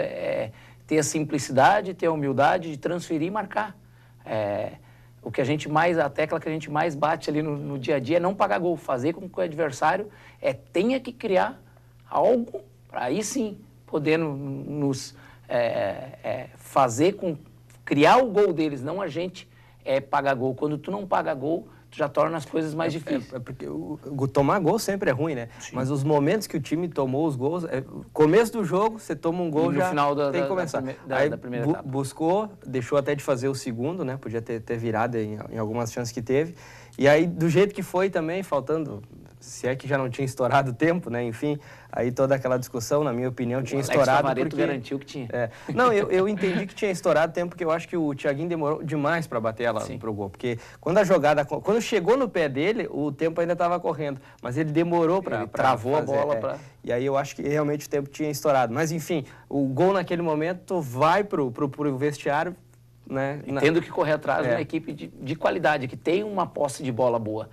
ter a simplicidade, ter a humildade de transferir e marcar. O que a tecla que a gente mais bate ali no dia a dia é não pagar gol, fazer com que o adversário tenha que criar algo para aí sim poder nos criar o gol deles, não a gente pagar gol. Quando tu não paga gol, tu já torna as coisas mais difíceis. Porque tomar gol sempre é ruim, né? Sim. Mas os momentos que o time tomou os gols, começo do jogo, você toma um gol, já final tem que começar. da primeira etapa. Buscou, deixou até de fazer o segundo, né? Podia ter virado em algumas chances que teve. E aí, do jeito que foi também, faltando, se é que já não tinha estourado o tempo, né? Enfim, aí toda aquela discussão, na minha opinião, tinha estourado porque... garantiu que tinha. Não, eu entendi que tinha estourado o tempo, porque eu acho que o Thiaguinho demorou demais para bater ela pro gol. Porque quando chegou no pé dele, o tempo ainda estava correndo, mas ele demorou para travou fazer, a bola. E aí eu acho que realmente o tempo tinha estourado. Mas enfim, o gol naquele momento vai pro vestiário, né? Tendo que correr atrás de uma equipe de qualidade, que tem uma posse de bola boa,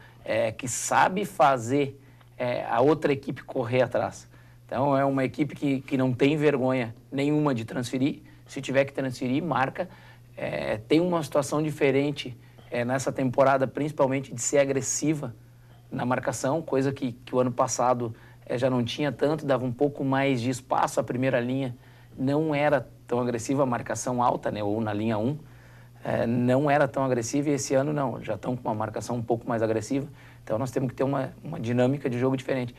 que sabe fazer a outra equipe correr atrás. Então, é uma equipe que não tem vergonha nenhuma de transferir. Se tiver que transferir, marca. Tem uma situação diferente nessa temporada, principalmente de ser agressiva na marcação, coisa que o ano passado já não tinha tanto, dava um pouco mais de espaço. A primeira linha não era tão agressiva, a marcação alta, né, ou na linha 1, não era tão agressiva, e esse ano não, já estão com uma marcação um pouco mais agressiva. Então, nós temos que ter uma dinâmica de jogo diferente.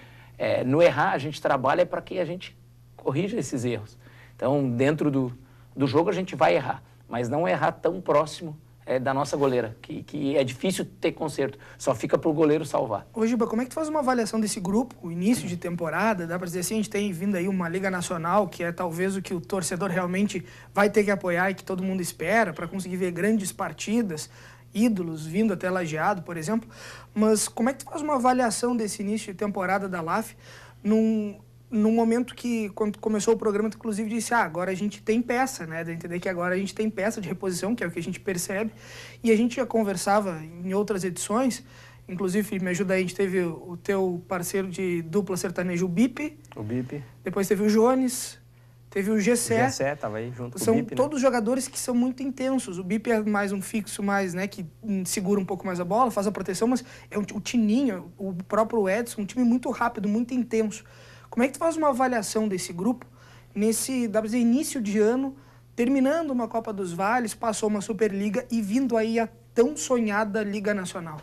No errar, a gente trabalha para que a gente corrija esses erros. Então, dentro do jogo, a gente vai errar, mas não errar tão próximo da nossa goleira, que é difícil ter conserto, só fica para o goleiro salvar. Ô, Giba, como é que tu faz uma avaliação desse grupo, o início de temporada? Dá para dizer assim, a gente tem vindo aí uma Liga Nacional, que é talvez o que o torcedor realmente vai ter que apoiar e que todo mundo espera, para conseguir ver grandes partidas, ídolos vindo até Lajeado, por exemplo. Mas como é que tu faz uma avaliação desse início de temporada da LAF num momento que, quando começou o programa, tu inclusive disse, agora a gente tem peça, né? De entender que agora a gente tem peça de reposição, que é o que a gente percebe. E a gente já conversava em outras edições, inclusive, me ajuda aí, a gente teve o teu parceiro de dupla sertaneja, o Bip. O Bip. Depois teve o Jones, teve o Gessé. O Gessé estava aí junto com São o Bip, todos jogadores que são muito intensos. O Bip é mais um fixo, mais, né, que segura um pouco mais a bola, faz a proteção, mas o Tininho, o próprio Edson, um time muito rápido, muito intenso. Como é que tu faz uma avaliação desse grupo nesse, dá pra dizer, início de ano, terminando uma Copa dos Vales, passou uma Superliga e vindo aí a tão sonhada Liga Nacional?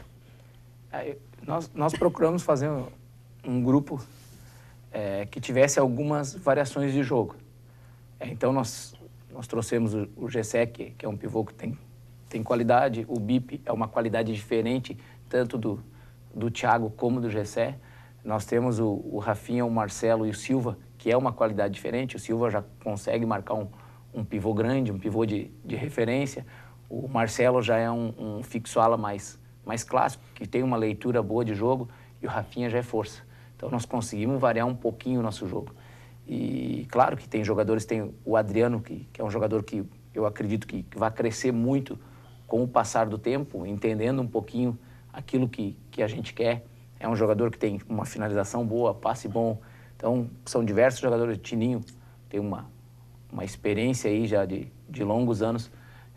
Nós procuramos fazer um grupo que tivesse algumas variações de jogo. Então, nós trouxemos o Gessé, que é um pivô que tem qualidade. O Bip é uma qualidade diferente, tanto do Thiago como do Gessé. Nós temos o Rafinha, o Marcelo e o Silva, que é uma qualidade diferente. O Silva já consegue marcar um pivô grande, um pivô de referência. O Marcelo já é um fixo-ala mais clássico, que tem uma leitura boa de jogo, e o Rafinha já é força. Então, nós conseguimos variar um pouquinho o nosso jogo. E, claro, que tem jogadores, tem o Adriano, que é um jogador que eu acredito que vai crescer muito com o passar do tempo, entendendo um pouquinho aquilo que a gente quer. É um jogador que tem uma finalização boa, passe bom. Então, são diversos jogadores. Tininho tem uma experiência aí já de longos anos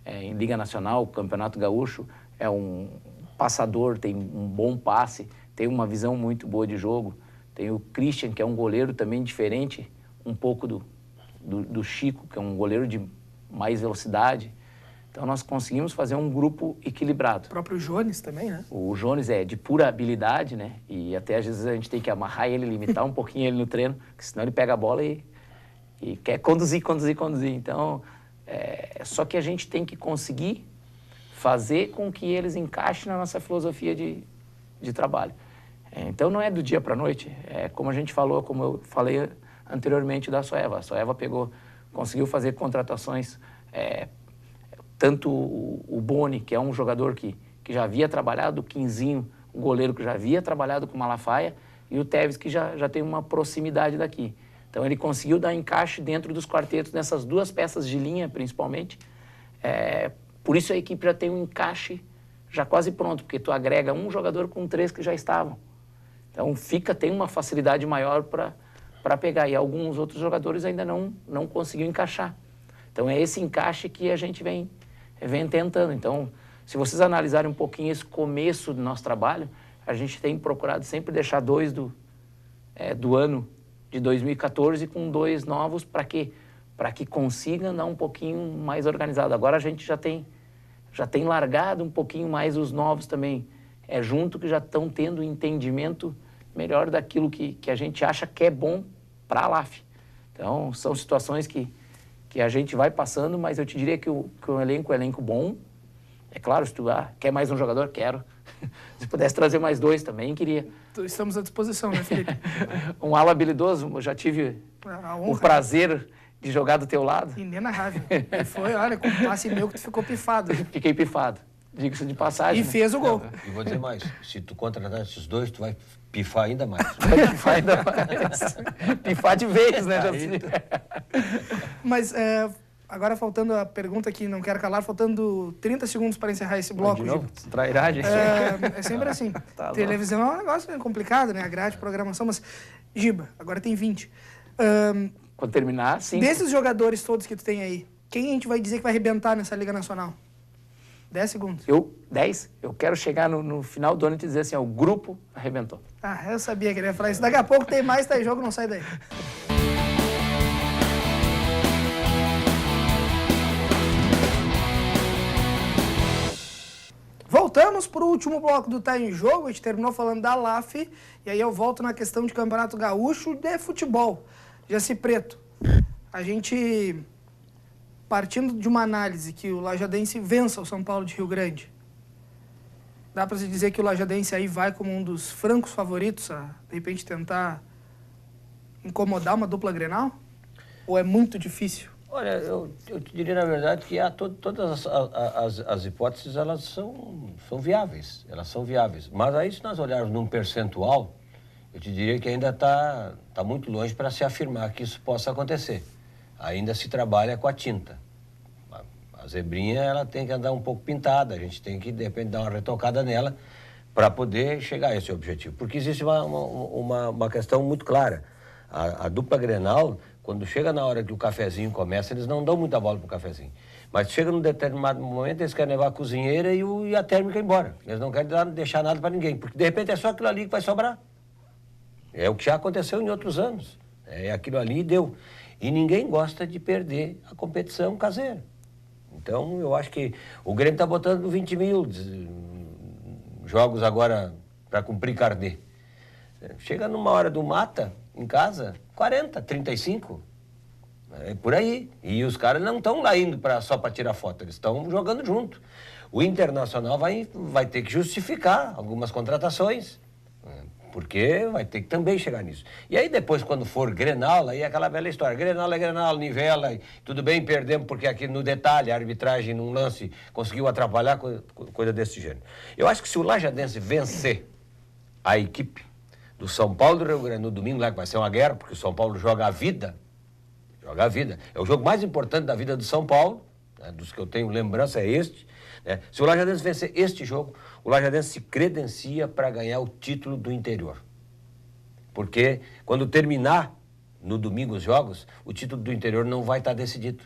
em Liga Nacional, Campeonato Gaúcho. É um passador, tem um bom passe, tem uma visão muito boa de jogo. Tem o Christian, que é um goleiro também diferente, um pouco do Chico, que é um goleiro de mais velocidade. Então, nós conseguimos fazer um grupo equilibrado. O próprio Jones também, né? O Jones é de pura habilidade, né? E até às vezes a gente tem que amarrar ele, limitar um pouquinho ele no treino, porque senão ele pega a bola e quer conduzir. Então, só que a gente tem que conseguir fazer com que eles encaixem na nossa filosofia de de trabalho. Então não é do dia para a noite, é como a gente falou, como eu falei anteriormente da Soeva. A Soeva conseguiu fazer contratações, tanto o Boni, que é um jogador que já havia trabalhado, o Quinzinho, o goleiro que já havia trabalhado com o Malafaia, e o Teves, que já tem uma proximidade daqui. Então ele conseguiu dar encaixe dentro dos quartetos, nessas duas peças de linha, principalmente. Por isso a equipe já tem um encaixe já quase pronto, porque tu agrega um jogador com 3 que já estavam. Então tem uma facilidade maior para pegar, e alguns outros jogadores ainda não conseguiu encaixar. Então é esse encaixe que a gente vem tentando. Então, se vocês analisarem um pouquinho esse começo do nosso trabalho, a gente tem procurado sempre deixar 2 do ano de 2014 com 2 novos, para que consiga andar um pouquinho mais organizado. Agora a gente já tem largado um pouquinho mais os novos também, junto, que já estão tendo um entendimento melhor daquilo que a gente acha que é bom para a LAF. Então, são situações que a gente vai passando, mas eu te diria que o elenco é um elenco bom. É claro, se tu quer mais um jogador, quero. Se pudesse trazer mais 2 também, queria. Estamos à disposição, né, Felipe? Um ala habilidoso, eu já tive o prazer de jogar do teu lado. Inenarrável. E foi, olha, com um passe meu que tu ficou pifado. Fiquei pifado, diga-se de passagem. E fez o gol. E vou dizer mais, se tu contratar esses 2, tu vai pifar ainda mais. Vai pifar ainda mais. Pifar de vez, né? Mas agora faltando a pergunta que não quero calar, faltando 30 segundos para encerrar esse bloco. De novo, trairagem. É sempre assim. Televisão é um negócio complicado, né? A grade, programação, mas Giba, agora tem 20. Quando terminar, sim. Desses jogadores todos que tu tem aí, quem a gente vai dizer que vai arrebentar nessa Liga Nacional? 10 segundos. 10? Eu quero chegar no final do ano e te dizer assim, o grupo arrebentou. Eu sabia que ele ia falar isso. Daqui a pouco tem mais, tá em jogo, não sai daí. Voltamos para o último bloco do Tá em Jogo. A gente terminou falando da LAF. E aí eu volto na questão de Campeonato Gaúcho de futebol. Jaci Preto, a gente, partindo de uma análise que o Lajadense vença o São Paulo de Rio Grande, dá para se dizer que o Lajadense aí vai como um dos francos favoritos a, de repente, tentar incomodar uma dupla Grenal? Ou é muito difícil? Olha, eu te diria, na verdade, que todas as hipóteses, elas são viáveis. Elas são viáveis. Mas aí, se nós olharmos num percentual, eu te diria que ainda está muito longe para se afirmar que isso possa acontecer. Ainda se trabalha com a tinta. A zebrinha, ela tem que andar um pouco pintada. A gente tem que, de repente, dar uma retocada nela para poder chegar a esse objetivo. Porque existe uma questão muito clara. A dupla Grenal, quando chega na hora que o cafezinho começa, eles não dão muita bola para o cafezinho. Mas chega num determinado momento, eles querem levar a cozinheira e a térmica embora. Eles não querem deixar nada para ninguém, porque de repente é só aquilo ali que vai sobrar. É o que já aconteceu em outros anos. É aquilo ali e deu. E ninguém gosta de perder a competição caseira. Então, eu acho que o Grêmio está botando 20 mil jogos agora para cumprir carnê. Chega numa hora do mata, em casa, 40, 35. É por aí. E os caras não estão lá indo só para tirar foto, eles estão jogando junto. O Internacional vai ter que justificar algumas contratações, porque vai ter que também chegar nisso. E aí depois, quando for Grenal, aí é aquela velha história. Grenal é Grenal, nivela, e tudo bem, perdemos, porque aqui no detalhe, a arbitragem num lance conseguiu atrapalhar, coisa desse gênero. Eu acho que se o Lajadense vencer a equipe do São Paulo do Rio Grande no domingo, lá que vai ser uma guerra, porque o São Paulo joga a vida. Joga a vida. É o jogo mais importante da vida do São Paulo, né, dos que eu tenho lembrança é este. Né? Se o Lajadense vencer este jogo, o Lajadense se credencia para ganhar o título do interior. Porque quando terminar no domingo os jogos, o título do interior não vai estar decidido.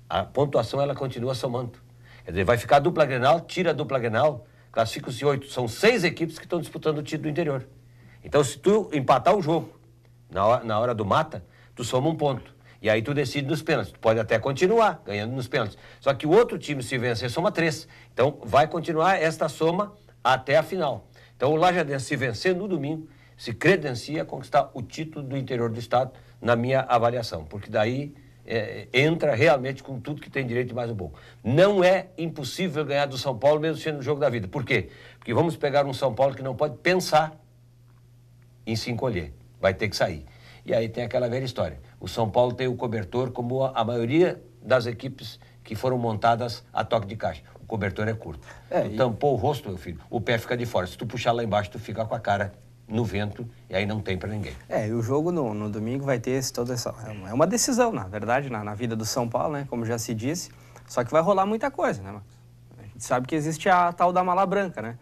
A pontuação ela continua somando. Quer dizer, vai ficar a dupla Grenal, tira a dupla Grenal, classificam-se 8. São 6 equipes que estão disputando o título do interior. Então, se tu empatar o jogo na hora do mata, tu soma um ponto. E aí tu decide nos pênaltis. Tu pode até continuar ganhando nos pênaltis. Só que o outro time, se vencer, soma 3. Então, vai continuar esta soma até a final. Então, o Lajadense, se vencer no domingo, se credencia a conquistar o título do interior do estado, na minha avaliação. Porque daí entra realmente com tudo que tem direito e mais o bom. Não é impossível ganhar do São Paulo mesmo sendo o jogo da vida. Por quê? Porque vamos pegar um São Paulo que não pode pensar em se encolher. Vai ter que sair. E aí tem aquela velha história. O São Paulo tem o cobertor como a maioria das equipes que foram montadas a toque de caixa. O cobertor é curto. Tu tampou o rosto, meu filho, o pé fica de fora. Se tu puxar lá embaixo, tu fica com a cara no vento e aí não tem pra ninguém. E o jogo no domingo vai ter toda essa... É uma decisão, na verdade, na vida do São Paulo, né? Como já se disse. Só que vai rolar muita coisa, né, Marcos? A gente sabe que existe a tal da mala branca, né?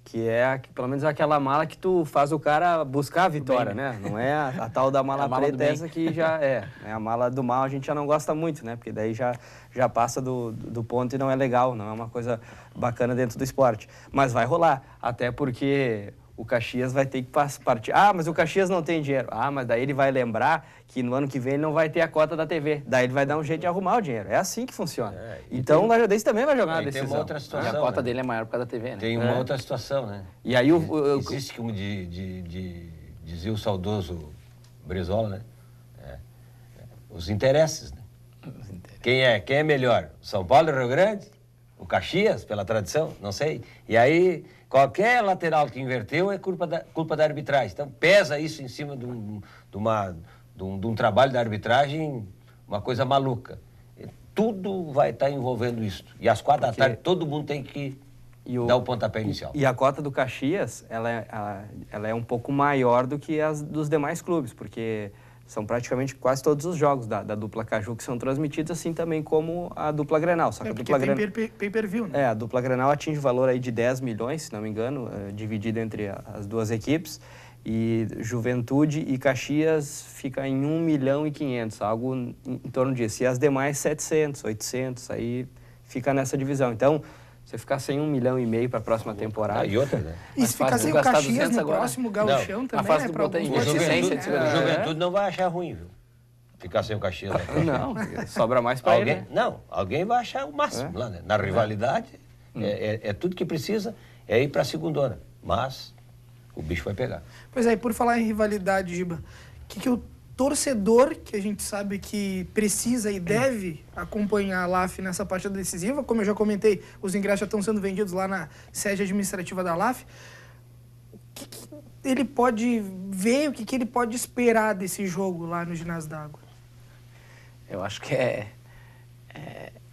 Que é, pelo menos, aquela mala que tu faz o cara buscar a vitória, né? Não é a tal da mala preta, essa que já é. A mala do mal a gente já não gosta muito, né? Porque daí já passa do ponto e não é legal, não é uma coisa bacana dentro do esporte. Mas vai rolar, até porque o Caxias vai ter que partir. Mas o Caxias não tem dinheiro. Mas daí ele vai lembrar que no ano que vem ele não vai ter a cota da TV. Daí ele vai dar um jeito de arrumar o dinheiro. É assim que funciona. Então o Lajadense também vai jogar uma decisão. Tem uma outra situação, e a cota dele é maior por causa da TV, né? Tem uma outra situação, né? E aí existe, como dizia o saudoso Brizola, né? Os interesses, né? Quem é melhor? São Paulo e Rio Grande? O Caxias, pela tradição? Não sei. E aí, qualquer lateral que inverteu é culpa da arbitragem. Então, pesa isso em cima de um trabalho da arbitragem, uma coisa maluca. Tudo vai estar envolvendo isso. E às 4 da tarde, todo mundo tem que dar o pontapé inicial. E a cota do Caxias, ela é um pouco maior do que as dos demais clubes, porque são praticamente quase todos os jogos da dupla Caju que são transmitidos, assim também como a dupla Grenal. Só que a dupla tem pay-per-view, né? A dupla Grenal atinge o valor aí de 10 milhões, se não me engano, dividido entre as duas equipes. E Juventude e Caxias fica em 1 milhão e 500, algo em torno disso. E as demais 700, 800, aí fica nessa divisão. Então, você ficar sem 1,5 milhão para a próxima temporada. E outra, né? E se ficar sem o Caxias no próximo gauchão também, né? O Juventude não vai achar ruim, viu? Ficar sem o Caxias. Não, sobra mais para ele. Né? Não, alguém vai achar o máximo lá, né? Na rivalidade, é tudo que precisa, é ir para a segundona. Mas o bicho vai pegar. Pois é, e por falar em rivalidade, Giba, o que o torcedor, que a gente sabe que precisa e deve acompanhar a LAF nessa partida decisiva, como eu já comentei, os ingressos já estão sendo vendidos lá na sede administrativa da LAF, o que ele pode ver, o que ele pode esperar desse jogo lá no Ginásio d'Água? Eu acho que é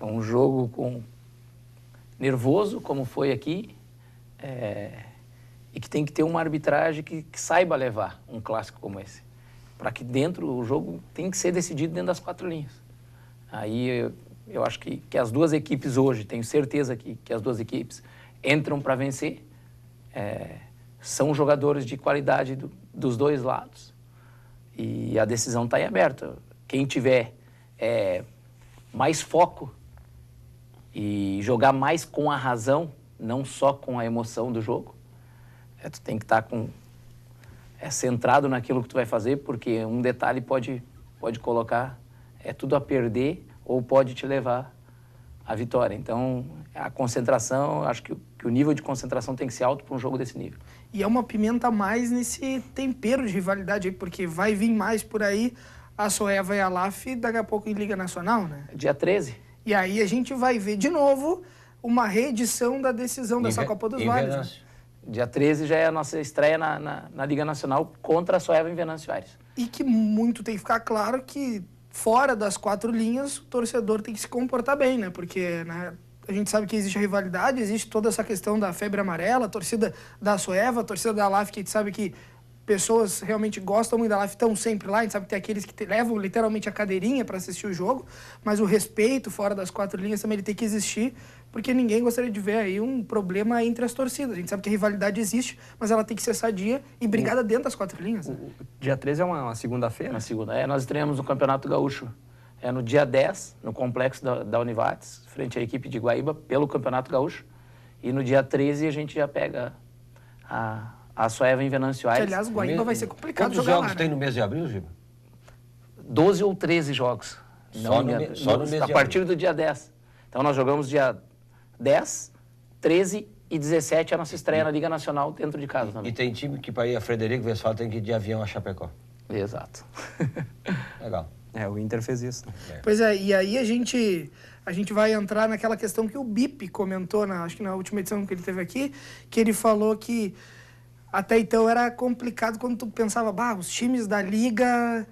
um jogo nervoso, como foi aqui, e que tem que ter uma arbitragem que saiba levar um clássico como esse. Para que dentro o jogo tem que ser decidido dentro das 4 linhas. Aí eu acho que as duas equipes hoje, tenho certeza que as duas equipes entram para vencer, são jogadores de qualidade dos dois lados. E a decisão está em aberta. Quem tiver mais foco e jogar mais com a razão, não só com a emoção do jogo, tu tem que estar centrado naquilo que tu vai fazer, porque um detalhe pode colocar tudo a perder ou pode te levar à vitória. Então, a concentração, acho que o nível de concentração tem que ser alto para um jogo desse nível. E é uma pimenta a mais nesse tempero de rivalidade aí, porque vai vir mais por aí a Soeva e a LAF daqui a pouco em Liga Nacional, né? Dia 13. E aí a gente vai ver de novo uma reedição da decisão dessa Copa dos Vales, né? Dia 13 já é a nossa estreia na Liga Nacional contra a Soeva em Venâncio Aires. E que muito tem que ficar claro que fora das 4 linhas o torcedor tem que se comportar bem, né? Porque a gente sabe que existe a rivalidade, existe toda essa questão da febre amarela, a torcida da Soeva, a torcida da LAF, que a gente sabe que pessoas realmente gostam muito da LAF, estão sempre lá, a gente sabe que tem aqueles que levam literalmente a cadeirinha para assistir o jogo, mas o respeito fora das 4 linhas também ele tem que existir, porque ninguém gostaria de ver aí um problema entre as torcidas. A gente sabe que a rivalidade existe, mas ela tem que ser sadia e brigada dentro das 4 linhas. Né? Dia 13 é uma segunda-feira? Uma segunda. Nós estreamos no Campeonato Gaúcho. No dia 10, no complexo da Univates, frente à equipe de Guaíba, pelo Campeonato Gaúcho. E no dia 13 a gente já pega a Soeva em Venâncio Aires. Que, aliás, Guaíba vai ser complicado Quantos jogar jogos lá, né? tem no mês de abril, Giba? 12 ou 13 jogos. Só no mês de a partir do dia 10. Então nós jogamos dia 10, 13 e 17 a nossa estreia na Liga Nacional dentro de casa também. E tem time que para ir a Frederico Westphal tem que ir de avião a Chapecó. Exato. Legal. O Inter fez isso. Pois é, e aí a gente vai entrar naquela questão que o Bip comentou, acho que na última edição que ele teve aqui, que ele falou que até então era complicado quando tu pensava, os times da Liga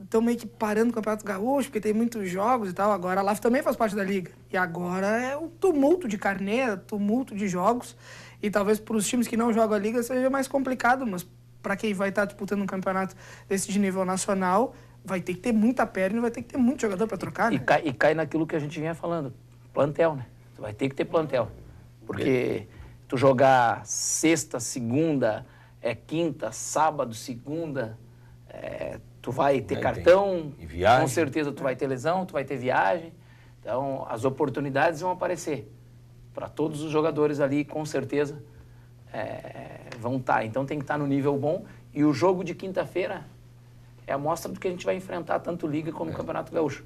estão meio que parando o Campeonato Gaúcho, porque tem muitos jogos e tal. Agora a LAF também faz parte da Liga. E agora é um tumulto de carnê, tumulto de jogos. E talvez para os times que não jogam a Liga seja mais complicado, mas para quem vai estar disputando um campeonato desse de nível nacional, vai ter que ter muita perna e vai ter que ter muito jogador para trocar, né? E cai naquilo que a gente vinha falando, plantel, né? Tu vai ter que ter plantel. Porque tu jogar sexta, segunda, quinta, sábado, segunda, tu vai ter cartão, com certeza tu vai ter lesão, tu vai ter viagem. Então, as oportunidades vão aparecer para todos os jogadores ali, com certeza vão estar. Então, tem que estar no nível bom. E o jogo de quinta-feira é a mostra do que a gente vai enfrentar, tanto Liga como Campeonato Gaúcho.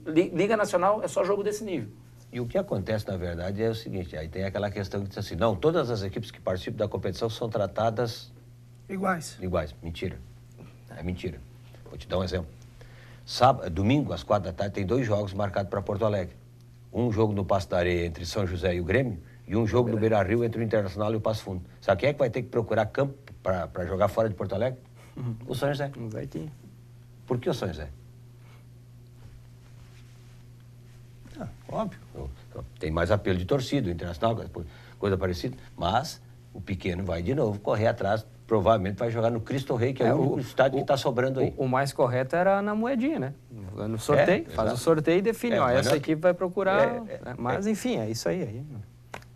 Liga Nacional é só jogo desse nível. E o que acontece, na verdade, é o seguinte, aí tem aquela questão que diz assim, não, todas as equipes que participam da competição são tratadas... Iguais. Mentira. É mentira. Vou te dar um exemplo. Domingo, às 4 da tarde, tem 2 jogos marcados para Porto Alegre. Um jogo no Passo da Areia entre São José e o Grêmio, e um jogo no Beira-Rio entre o Internacional e o Passo Fundo. Sabe quem é que vai ter que procurar campo para jogar fora de Porto Alegre? O São José. Por que o São José? Óbvio. Tem mais apelo de torcida, o Internacional, coisa parecida. Mas o pequeno vai de novo correr atrás. Provavelmente vai jogar no Cristo Rei, que é o único estádio que está sobrando aí. O mais correto era na moedinha, né? No sorteio. Faz o sorteio e define. Essa equipe vai procurar. Mas, enfim, é isso aí.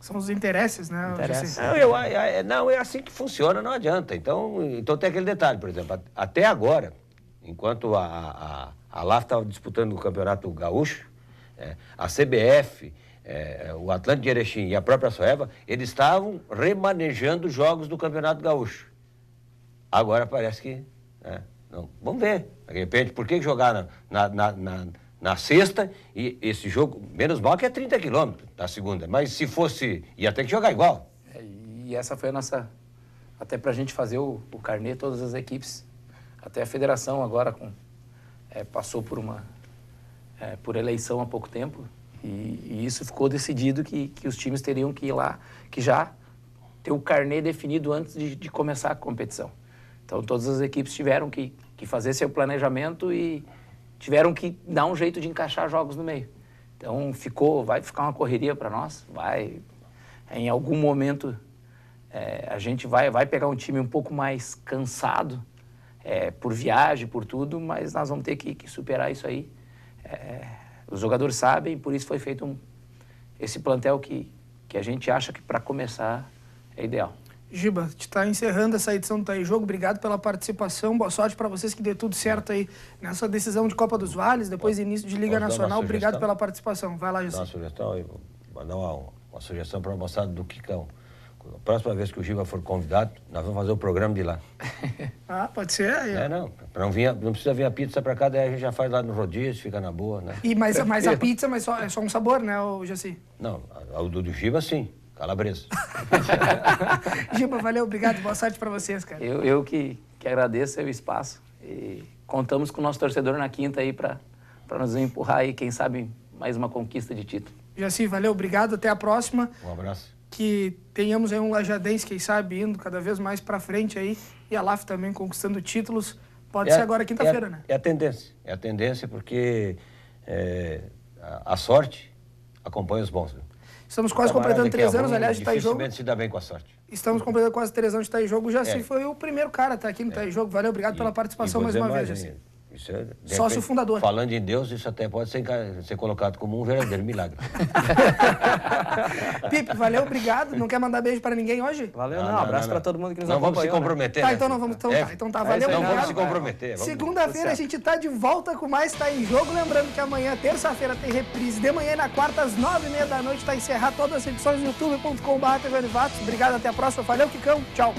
São os interesses, né? Não, é assim que funciona, não adianta. Então tem aquele detalhe, por exemplo, até agora, enquanto a LAF estava disputando o Campeonato Gaúcho, a CBF, o Atlântico de Erechim e a própria Soeva, eles estavam remanejando jogos do Campeonato Gaúcho. Agora parece que... não. Vamos ver. De repente, por que jogar na sexta e esse jogo... Menos mal que é 30 quilômetros da segunda. Mas se fosse... ia ter que jogar igual. E essa foi a nossa... Até para a gente fazer o carnê, todas as equipes. Até a federação agora passou por eleição há pouco tempo. E isso ficou decidido que os times teriam que ir lá, que já ter o carnê definido antes de começar a competição. Então, todas as equipes tiveram que fazer seu planejamento e tiveram que dar um jeito de encaixar jogos no meio. Então, vai ficar uma correria para nós. Em algum momento, a gente vai pegar um time um pouco mais cansado, por viagem, por tudo, mas nós vamos ter que superar isso aí. Os jogadores sabem, por isso foi feito esse plantel que a gente acha que para começar é ideal. Giba, a gente está encerrando essa edição do Tá em Jogo. Obrigado pela participação. Boa sorte para vocês, que dê tudo certo aí nessa decisão de Copa dos Vales, depois início de Liga Nacional. Obrigado pela participação. Vai lá, José. Uma sugestão, vou mandar uma sugestão para a moçada do Quicão. A próxima vez que o Giba for convidado, nós vamos fazer o programa de lá. Pode ser. Não precisa vir a pizza para cá, daí a gente já faz lá no rodízio, fica na boa, né? Mas a pizza é só um sabor, né, Jaci? Não, o do Giba sim, calabresa. Giba, valeu, obrigado, boa sorte para vocês, cara. Eu que agradeço o espaço e contamos com o nosso torcedor na quinta aí para nos empurrar aí, quem sabe, mais uma conquista de título. Jaci, valeu, obrigado, até a próxima. Um abraço. Que tenhamos aí um lajadense, quem sabe, indo cada vez mais para frente aí, e a LAF também conquistando títulos. Pode ser agora quinta-feira, né? É a tendência porque a sorte acompanha os bons. Estamos quase completando 3 anos, aliás, de Tá em Jogo. Dificilmente se dá bem com a sorte. Estamos completando quase 3 anos de Tá em Jogo. O Jaci foi o primeiro cara a estar aqui no Tá em Jogo. Valeu, obrigado pela participação mais uma vez, Jaci. Sócio fundador. Falando em Deus, isso até pode ser colocado como um verdadeiro milagre. Pipe, valeu, obrigado. Não quer mandar beijo para ninguém hoje? Valeu, não. Abraço para todo mundo que nos acompanhou. Não vamos se comprometer. Tá, então não vamos. Então tá, valeu, não obrigado. Vamos se comprometer. Segunda-feira a gente tá de volta com mais Tá em Jogo. Lembrando que amanhã, terça-feira, tem reprise. De manhã e na quarta, às 9h30 da noite, tá encerrar todas as edições no youtube.com/tvanivatos. Obrigado, até a próxima. Valeu, Quicão. Tchau.